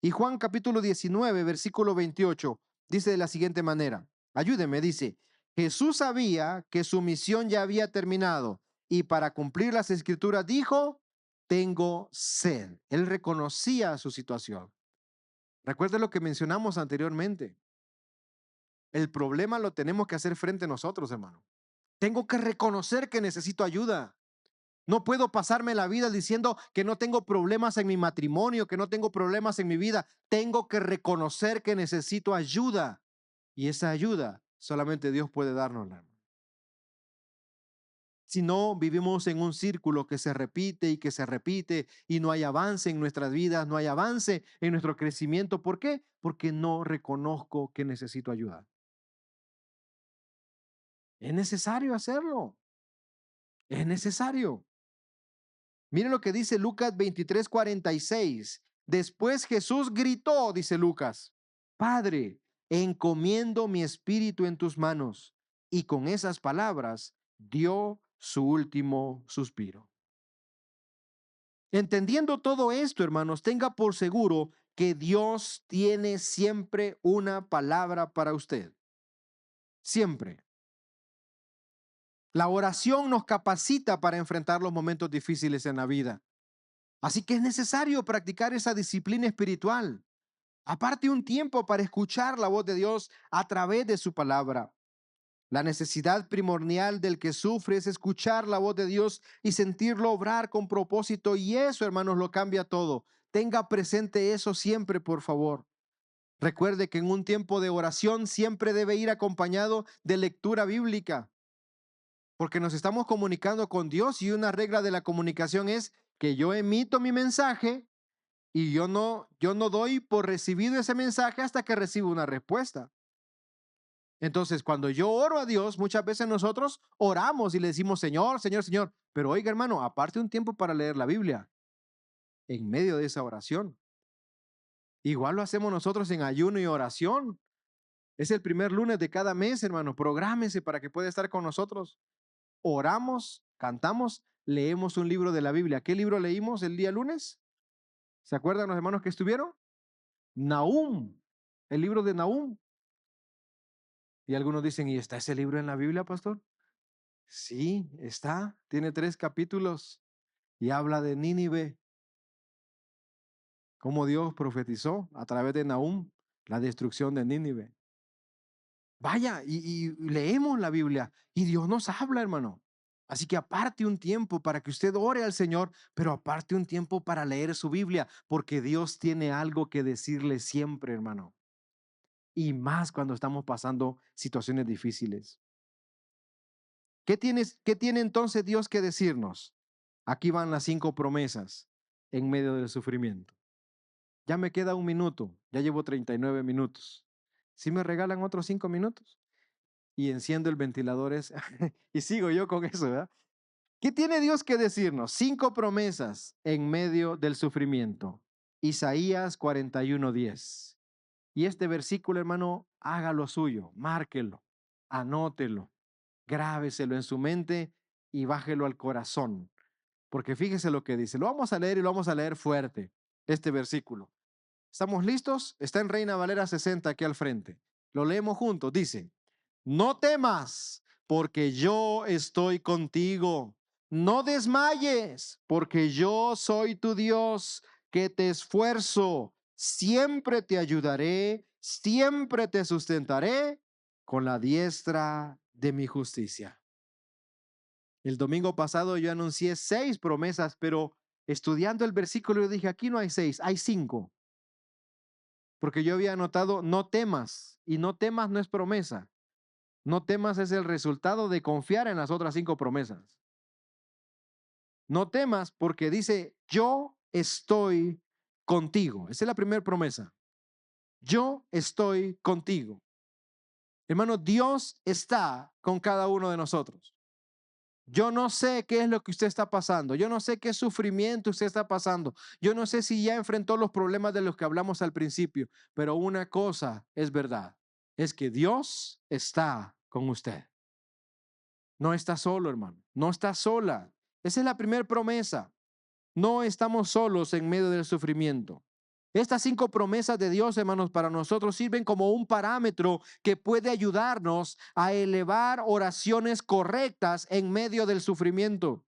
Speaker 1: Y Juan capítulo 19, versículo 28, dice de la siguiente manera, ayúdeme, dice, Jesús sabía que su misión ya había terminado y para cumplir las escrituras dijo, tengo sed. Él reconocía su situación. Recuerde lo que mencionamos anteriormente. El problema lo tenemos que hacer frente a nosotros, hermano. Tengo que reconocer que necesito ayuda. No puedo pasarme la vida diciendo que no tengo problemas en mi matrimonio, que no tengo problemas en mi vida. Tengo que reconocer que necesito ayuda. Y esa ayuda solamente Dios puede dárnosla. Si no, vivimos en un círculo que se repite y que se repite y no hay avance en nuestras vidas, no hay avance en nuestro crecimiento. ¿Por qué? Porque no reconozco que necesito ayuda. Es necesario hacerlo. Es necesario. Mire lo que dice Lucas 23:46. Después Jesús gritó, dice Lucas, Padre, encomiendo mi espíritu en tus manos. Y con esas palabras dio su último suspiro. Entendiendo todo esto, hermanos, tenga por seguro que Dios tiene siempre una palabra para usted. Siempre. La oración nos capacita para enfrentar los momentos difíciles en la vida. Así que es necesario practicar esa disciplina espiritual. Aparte un tiempo para escuchar la voz de Dios a través de su palabra. La necesidad primordial del que sufre es escuchar la voz de Dios y sentirlo obrar con propósito, y eso, hermanos, lo cambia todo. Tenga presente eso siempre, por favor. Recuerde que en un tiempo de oración siempre debe ir acompañado de lectura bíblica, porque nos estamos comunicando con Dios y una regla de la comunicación es que yo emito mi mensaje y yo no doy por recibido ese mensaje hasta que recibo una respuesta. Entonces, cuando yo oro a Dios, muchas veces nosotros oramos y le decimos, Señor, Señor, Señor. Pero oiga, hermano, aparte un tiempo para leer la Biblia en medio de esa oración. Igual lo hacemos nosotros en ayuno y oración. Es el primer lunes de cada mes, hermano. Prográmese para que pueda estar con nosotros. oramos, cantamos, leemos un libro de la Biblia. ¿Qué libro leímos el día lunes? ¿Se acuerdan los hermanos que estuvieron? Nahum, el libro de Nahum. Y algunos dicen, ¿y está ese libro en la Biblia, pastor? Sí, está. Tiene 3 capítulos y habla de Nínive, cómo Dios profetizó a través de Nahum la destrucción de Nínive. Vaya, y leemos la Biblia y Dios nos habla, hermano. Así que aparte un tiempo para que usted ore al Señor, pero aparte un tiempo para leer su Biblia, porque Dios tiene algo que decirle siempre, hermano. Y más cuando estamos pasando situaciones difíciles. ¿Qué tiene entonces Dios que decirnos? Aquí van las 5 promesas en medio del sufrimiento. Ya me queda un minuto, ya llevo 39 minutos. ¿Sí me regalan otros 5 minutos? Y enciendo el ventilador y sigo yo con eso, ¿verdad? ¿Qué tiene Dios que decirnos? 5 promesas en medio del sufrimiento. Isaías 41:10. Y este versículo, hermano, hágalo suyo, márquelo, anótelo, grábeselo en su mente y bájelo al corazón. Porque fíjese lo que dice. Lo vamos a leer y lo vamos a leer fuerte, este versículo. ¿Estamos listos? Está en Reina Valera 60 aquí al frente. Lo leemos juntos. Dice, no temas, porque yo estoy contigo. No desmayes, porque yo soy tu Dios, que te esfuerzo. Siempre te ayudaré, siempre te sustentaré con la diestra de mi justicia. El domingo pasado yo anuncié 6 promesas, pero estudiando el versículo yo dije, aquí no hay 6, hay 5. Porque yo había anotado, no temas, y no temas no es promesa. No temas es el resultado de confiar en las otras 5 promesas. No temas porque dice, yo estoy contigo. Esa es la primera promesa. Yo estoy contigo. Hermano, Dios está con cada uno de nosotros. Yo no sé qué es lo que usted está pasando. Yo no sé qué sufrimiento usted está pasando. Yo no sé si ya enfrentó los problemas de los que hablamos al principio. Pero una cosa es verdad. Es que Dios está con usted. No está solo, hermano. No está sola. Esa es la primera promesa. No estamos solos en medio del sufrimiento. Estas 5 promesas de Dios, hermanos, para nosotros sirven como un parámetro que puede ayudarnos a elevar oraciones correctas en medio del sufrimiento.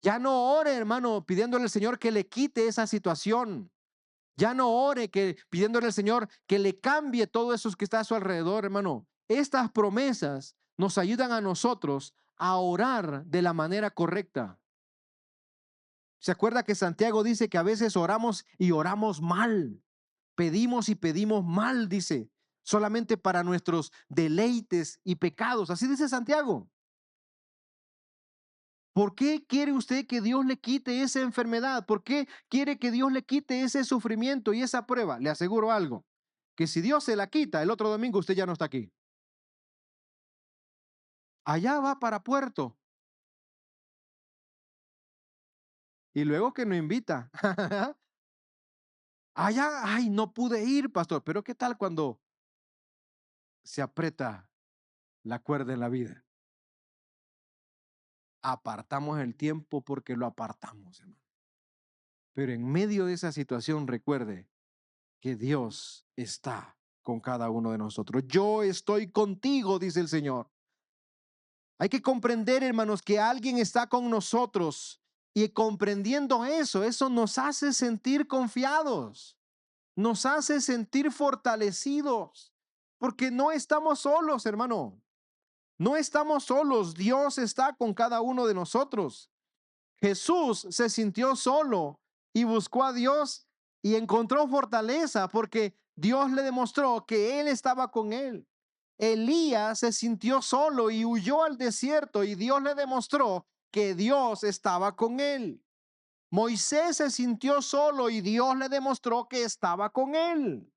Speaker 1: Ya no ore, hermano, pidiéndole al Señor que le quite esa situación. Ya no ore pidiéndole al Señor que le cambie todo eso que está a su alrededor, hermano. Estas promesas nos ayudan a nosotros a orar de la manera correcta. ¿Se acuerda que Santiago dice que a veces oramos y oramos mal? Pedimos y pedimos mal, dice, solamente para nuestros deleites y pecados. Así dice Santiago. ¿Por qué quiere usted que Dios le quite esa enfermedad? ¿Por qué quiere que Dios le quite ese sufrimiento y esa prueba? Le aseguro algo, que si Dios se la quita, el otro domingo usted ya no está aquí. Allá va para Puerto y luego que no invita. Allá, ay, no pude ir, pastor, pero ¿qué tal cuando se aprieta la cuerda en la vida? Apartamos el tiempo porque lo apartamos, hermano. Pero en medio de esa situación, recuerde que Dios está con cada uno de nosotros. Yo estoy contigo, dice el Señor. Hay que comprender, hermanos, que alguien está con nosotros y comprendiendo eso, eso nos hace sentir confiados, nos hace sentir fortalecidos, porque no estamos solos, hermano. No estamos solos, Dios está con cada uno de nosotros. Jesús se sintió solo y buscó a Dios y encontró fortaleza porque Dios le demostró que Él estaba con él. Elías se sintió solo y huyó al desierto y Dios le demostró que Dios estaba con él. Moisés se sintió solo y Dios le demostró que estaba con él.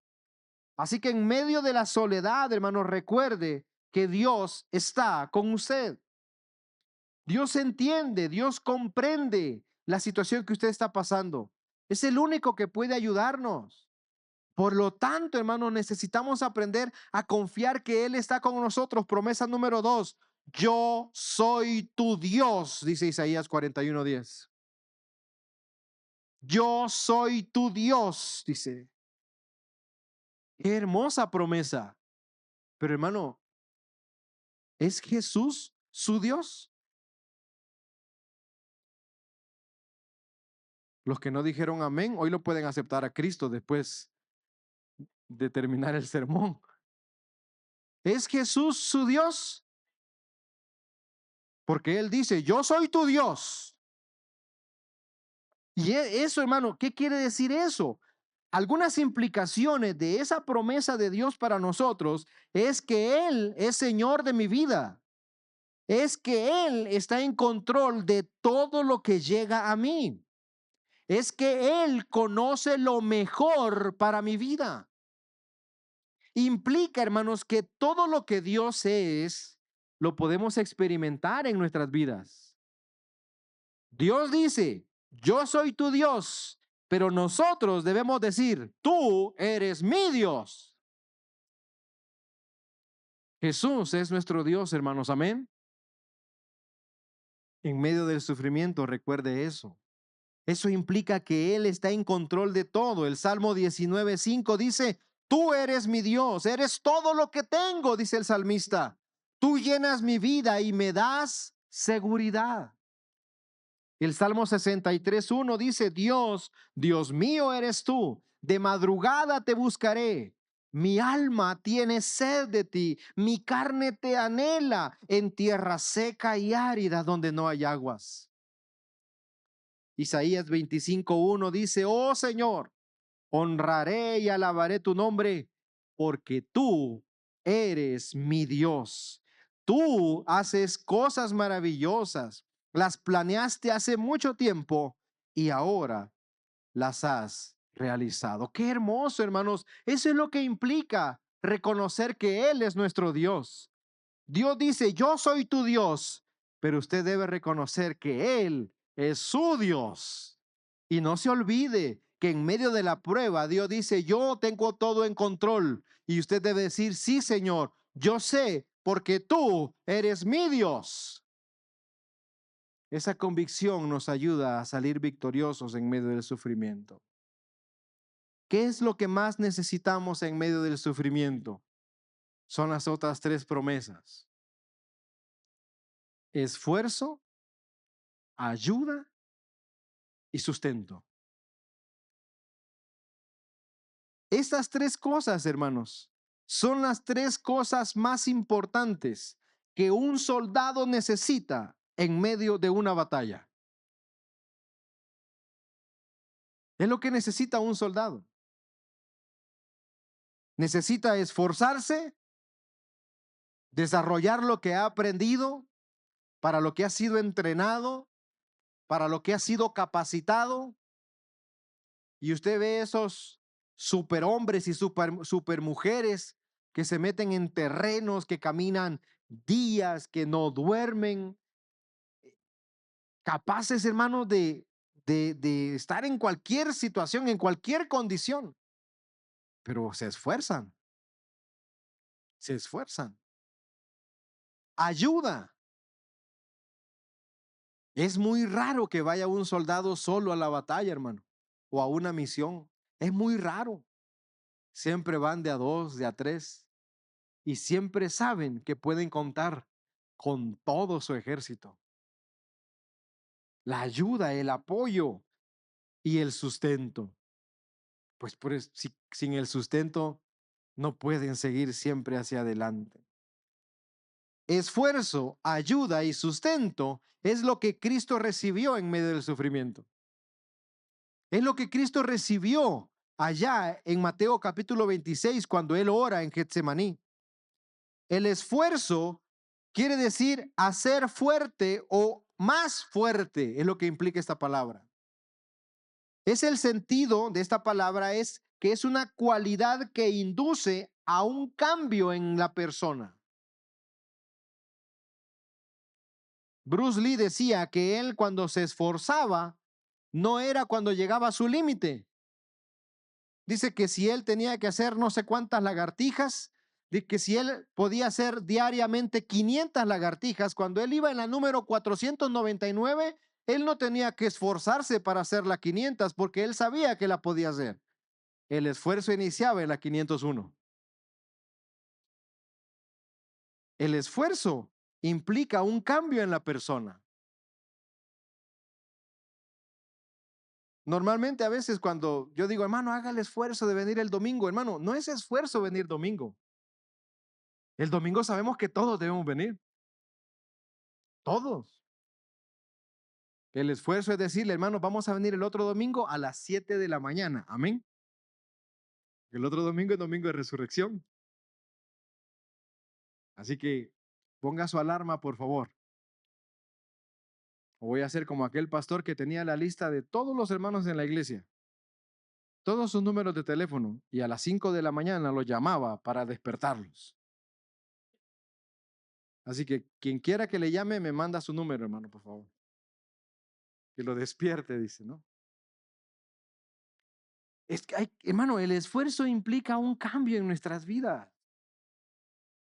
Speaker 1: Así que en medio de la soledad, hermano, recuerde que Dios está con usted. Dios entiende, Dios comprende la situación que usted está pasando. Es el único que puede ayudarnos. Por lo tanto, hermano, necesitamos aprender a confiar que Él está con nosotros. Promesa número 2, Yo soy tu Dios, dice Isaías 41:10. Yo soy tu Dios, dice. Qué hermosa promesa. Pero hermano, ¿es Jesús su Dios? Los que no dijeron amén, hoy lo pueden aceptar a Cristo después de terminar el sermón. ¿Es Jesús su Dios? Porque Él dice, yo soy tu Dios. Y eso, hermano, ¿qué quiere decir eso? Algunas implicaciones de esa promesa de Dios para nosotros es que Él es Señor de mi vida. Es que Él está en control de todo lo que llega a mí. Es que Él conoce lo mejor para mi vida. Implica, hermanos, que todo lo que Dios es, lo podemos experimentar en nuestras vidas. Dios dice, yo soy tu Dios, pero nosotros debemos decir, tú eres mi Dios. Jesús es nuestro Dios, hermanos, amén. En medio del sufrimiento, recuerde eso. Eso implica que Él está en control de todo. El Salmo 19:5 dice, tú eres mi Dios, eres todo lo que tengo, dice el salmista. Tú llenas mi vida y me das seguridad. El Salmo 63:1 dice, Dios, Dios mío eres tú, de madrugada te buscaré. Mi alma tiene sed de ti, mi carne te anhela en tierra seca y árida donde no hay aguas. Isaías 25:1 dice, oh Señor, honraré y alabaré tu nombre, porque tú eres mi Dios. Tú haces cosas maravillosas, las planeaste hace mucho tiempo y ahora las has realizado. Qué hermoso, hermanos. Eso es lo que implica reconocer que Él es nuestro Dios. Dios dice, yo soy tu Dios, pero usted debe reconocer que Él es su Dios. Y no se olvide que en medio de la prueba, Dios dice, yo tengo todo en control. Y usted debe decir, sí, Señor, yo sé, porque tú eres mi Dios. Esa convicción nos ayuda a salir victoriosos en medio del sufrimiento. ¿Qué es lo que más necesitamos en medio del sufrimiento? Son las otras tres promesas. Esfuerzo, ayuda y sustento. Estas tres cosas, hermanos, son las tres cosas más importantes que un soldado necesita en medio de una batalla. Es lo que necesita un soldado. Necesita esforzarse, desarrollar lo que ha aprendido, para lo que ha sido entrenado, para lo que ha sido capacitado. Y usted ve esos superhombres y supermujeres que se meten en terrenos, que caminan días, que no duermen, capaces, hermanos, de estar en cualquier situación, en cualquier condición, pero se esfuerzan, se esfuerzan. Ayuda. Es muy raro que vaya un soldado solo a la batalla, hermano, o a una misión. Es muy raro. Siempre van de a dos, de a tres, y siempre saben que pueden contar con todo su ejército. La ayuda, el apoyo y el sustento. Pues sin el sustento no pueden seguir siempre hacia adelante. Esfuerzo, ayuda y sustento es lo que Cristo recibió en medio del sufrimiento. Es lo que Cristo recibió allá en Mateo capítulo 26 cuando Él ora en Getsemaní. El esfuerzo quiere decir hacer fuerte o más fuerte, es lo que implica esta palabra. Es el sentido de esta palabra, es que es una cualidad que induce a un cambio en la persona. Bruce Lee decía que él cuando se esforzaba no era cuando llegaba a su límite. Dice que si él tenía que hacer no sé cuántas lagartijas, de que si él podía hacer diariamente 500 lagartijas, cuando él iba en la número 499, él no tenía que esforzarse para hacer las 500 porque él sabía que la podía hacer. El esfuerzo iniciaba en la 501. El esfuerzo implica un cambio en la persona. Normalmente a veces cuando yo digo, hermano, haga el esfuerzo de venir el domingo, hermano, no es esfuerzo venir domingo. El domingo sabemos que todos debemos venir, todos. El esfuerzo es decirle, hermano, vamos a venir el otro domingo a las 7 de la mañana. Amén. El otro domingo es domingo de resurrección. Así que ponga su alarma, por favor. O voy a hacer como aquel pastor que tenía la lista de todos los hermanos en la iglesia, todos sus números de teléfono, y a las 5 de la mañana los llamaba para despertarlos. Así que quien quiera que le llame, me manda su número, hermano, por favor. Que lo despierte, dice, ¿no? Es que, hermano, el esfuerzo implica un cambio en nuestras vidas.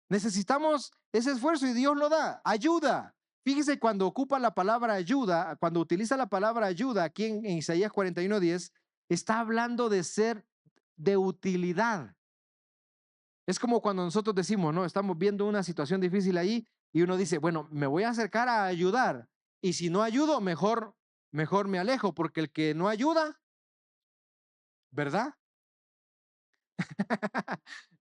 Speaker 1: Necesitamos ese esfuerzo y Dios lo da. Ayuda. Fíjese cuando ocupa la palabra ayuda, cuando utiliza la palabra ayuda aquí en Isaías 41:10, está hablando de ser de utilidad. Es como cuando nosotros decimos, no, estamos viendo una situación difícil ahí y uno dice, bueno, me voy a acercar a ayudar y si no ayudo, mejor me alejo, porque el que no ayuda, ¿verdad?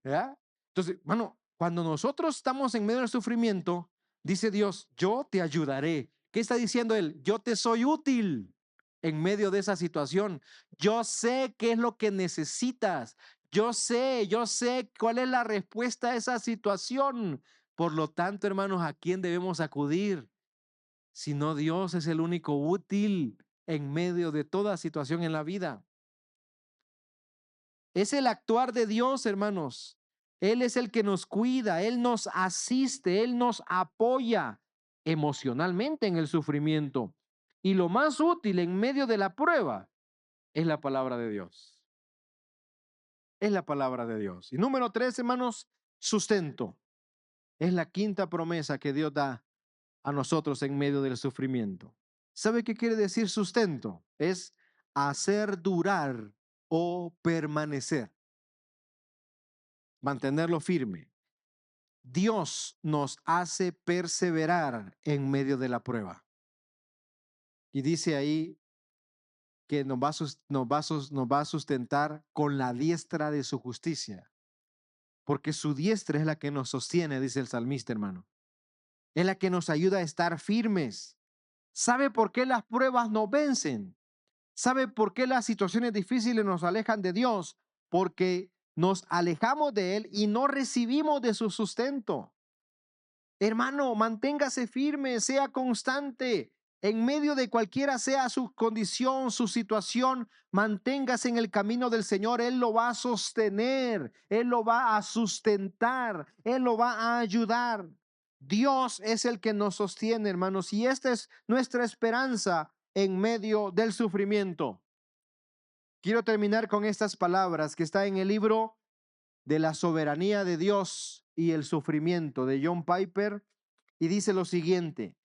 Speaker 1: ¿Ya? Entonces, bueno, cuando nosotros estamos en medio del sufrimiento, dice Dios, yo te ayudaré. ¿Qué está diciendo él? Yo te soy útil en medio de esa situación. Yo sé qué es lo que necesitas. Yo sé cuál es la respuesta a esa situación. Por lo tanto, hermanos, ¿a quién debemos acudir? Si no, Dios es el único útil en medio de toda situación en la vida. Es el actuar de Dios, hermanos. Él es el que nos cuida, Él nos asiste, Él nos apoya emocionalmente en el sufrimiento. Y lo más útil en medio de la prueba es la palabra de Dios. Es la palabra de Dios. Y número 3, hermanos, sustento. Es la quinta promesa que Dios da a nosotros en medio del sufrimiento. ¿Sabe qué quiere decir sustento? Es hacer durar o permanecer. Mantenerlo firme. Dios nos hace perseverar en medio de la prueba. Y dice ahí que nos va a sustentar con la diestra de su justicia. Porque su diestra es la que nos sostiene, dice el salmista, hermano. Es la que nos ayuda a estar firmes. ¿Sabe por qué las pruebas nos vencen? ¿Sabe por qué las situaciones difíciles nos alejan de Dios? Porque nos alejamos de Él y no recibimos de su sustento. Hermano, manténgase firme, sea constante. En medio de cualquiera sea su condición, su situación, manténgase en el camino del Señor. Él lo va a sostener, Él lo va a sustentar, Él lo va a ayudar. Dios es el que nos sostiene, hermanos, y esta es nuestra esperanza en medio del sufrimiento. Quiero terminar con estas palabras que está en el libro de la soberanía de Dios y el sufrimiento de John Piper, y dice lo siguiente: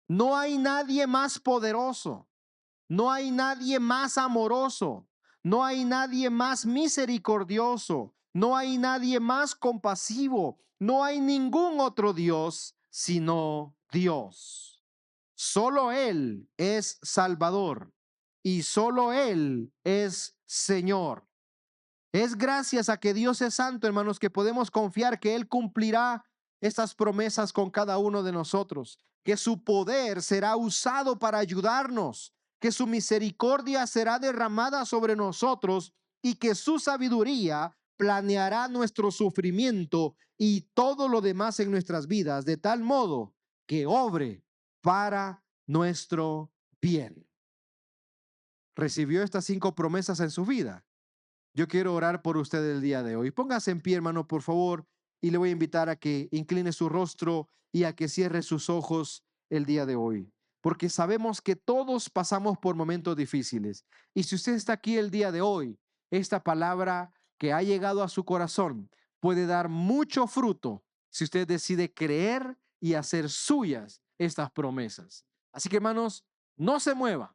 Speaker 1: no hay nadie más poderoso, no hay nadie más amoroso, no hay nadie más misericordioso, no hay nadie más compasivo, no hay ningún otro Dios sino Dios. Solo Él es Salvador y solo Él es Señor. Es gracias a que Dios es santo, hermanos, que podemos confiar que Él cumplirá estas promesas con cada uno de nosotros, que su poder será usado para ayudarnos, que su misericordia será derramada sobre nosotros y que su sabiduría planeará nuestro sufrimiento y todo lo demás en nuestras vidas, de tal modo que obre para nuestro bien. ¿Recibió estas 5 promesas en su vida? Yo quiero orar por usted el día de hoy. Póngase en pie, hermano, por favor, y le voy a invitar a que incline su rostro y a que cierre sus ojos el día de hoy, porque sabemos que todos pasamos por momentos difíciles. Y si usted está aquí el día de hoy, esta palabra que ha llegado a su corazón puede dar mucho fruto si usted decide creer y hacer suyas estas promesas. Así que, hermanos, no se mueva,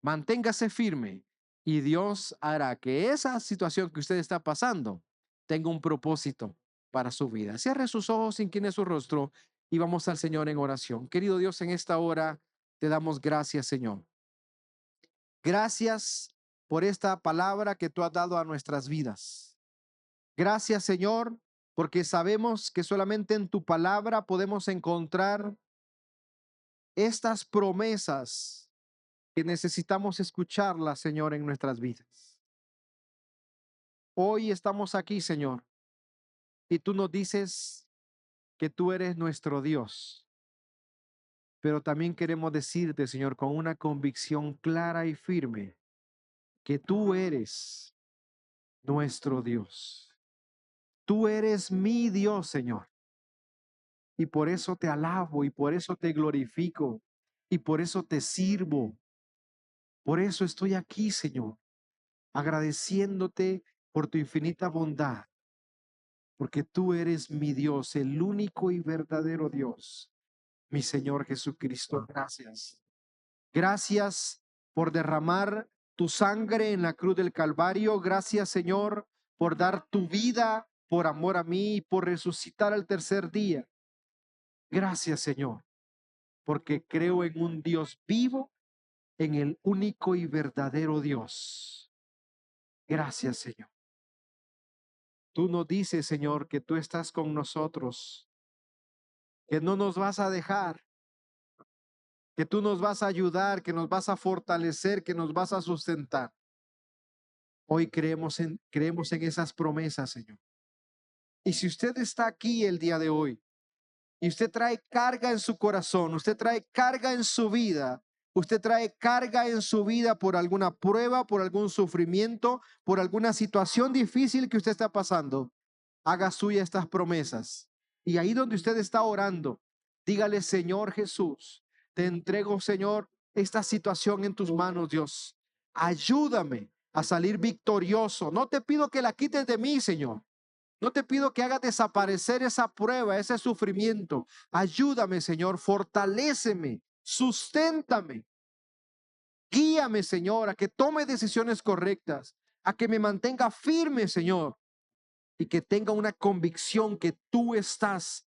Speaker 1: manténgase firme y Dios hará que esa situación que usted está pasando tenga un propósito para su vida. Cierre sus ojos, incline su rostro y vamos al Señor en oración. Querido Dios, en esta hora te damos gracias, Señor. Gracias por esta palabra que tú has dado a nuestras vidas. Gracias, Señor, porque sabemos que solamente en tu palabra podemos encontrar estas promesas que necesitamos escucharlas, Señor, en nuestras vidas. Hoy estamos aquí, Señor, y tú nos dices que tú eres nuestro Dios, pero también queremos decirte, Señor, con una convicción clara y firme, que tú eres nuestro Dios. Tú eres mi Dios, Señor. Y por eso te alabo y por eso te glorifico y por eso te sirvo. Por eso estoy aquí, Señor, agradeciéndote por tu infinita bondad, porque tú eres mi Dios, el único y verdadero Dios, mi Señor Jesucristo. Gracias. Gracias por derramar tu sangre en la cruz del Calvario. Gracias, Señor, por dar tu vida por amor a mí y por resucitar al tercer día. Gracias, Señor, porque creo en un Dios vivo, en el único y verdadero Dios. Gracias, Señor. Tú nos dices, Señor, que tú estás con nosotros, que no nos vas a dejar, que tú nos vas a ayudar, que nos vas a fortalecer, que nos vas a sustentar. Hoy creemos en esas promesas, Señor. Y si usted está aquí el día de hoy y usted trae carga en su corazón, usted trae carga en su vida, usted trae carga en su vida por alguna prueba, por algún sufrimiento, por alguna situación difícil que usted está pasando, haga suya estas promesas. Y ahí donde usted está orando, dígale: Señor Jesús, te entrego, Señor, esta situación en tus manos, Dios. Ayúdame a salir victorioso. No te pido que la quites de mí, Señor. No te pido que hagas desaparecer esa prueba, ese sufrimiento. Ayúdame, Señor, fortaléceme, susténtame. Guíame, Señor, a que tome decisiones correctas, a que me mantenga firme, Señor, y que tenga una convicción que tú estás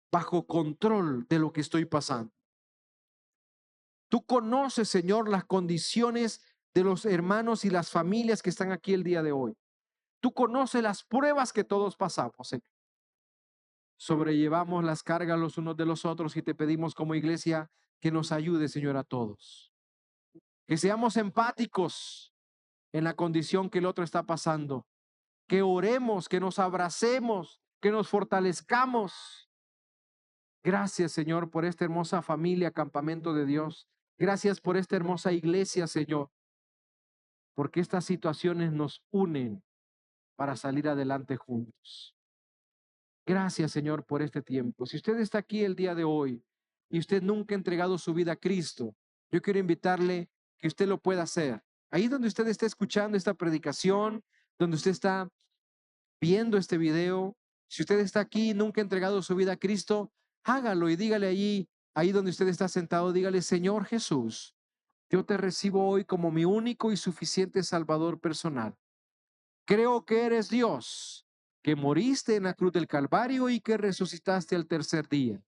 Speaker 1: bajo control de lo que estoy pasando. Tú conoces, Señor, las condiciones de los hermanos y las familias que están aquí el día de hoy. Tú conoces las pruebas que todos pasamos, Señor. Sobrellevamos las cargas los unos de los otros y te pedimos como iglesia que nos ayude, Señor, a todos. Que seamos empáticos en la condición que el otro está pasando. Que oremos, que nos abracemos, que nos fortalezcamos. Gracias, Señor, por esta hermosa familia, campamento de Dios. Gracias por esta hermosa iglesia, Señor, porque estas situaciones nos unen para salir adelante juntos. Gracias, Señor, por este tiempo. Si usted está aquí el día de hoy y usted nunca ha entregado su vida a Cristo, yo quiero invitarle que usted lo pueda hacer. Ahí donde usted está escuchando esta predicación, donde usted está viendo este video, si usted está aquí y nunca ha entregado su vida a Cristo, hágalo y dígale ahí donde usted está sentado, dígale: Señor Jesús, yo te recibo hoy como mi único y suficiente Salvador personal. Creo que eres Dios, que moriste en la cruz del Calvario y que resucitaste al tercer día.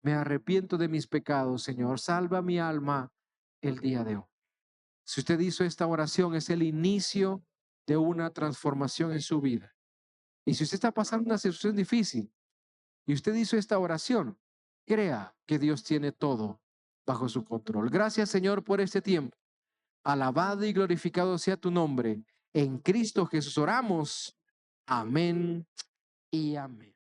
Speaker 1: Me arrepiento de mis pecados, Señor. Salva mi alma el día de hoy. Si usted hizo esta oración, es el inicio de una transformación en su vida. Y si usted está pasando una situación difícil y usted hizo esta oración, crea que Dios tiene todo bajo su control. Gracias, Señor, por este tiempo. Alabado y glorificado sea tu nombre. En Cristo Jesús oramos. Amén y amén.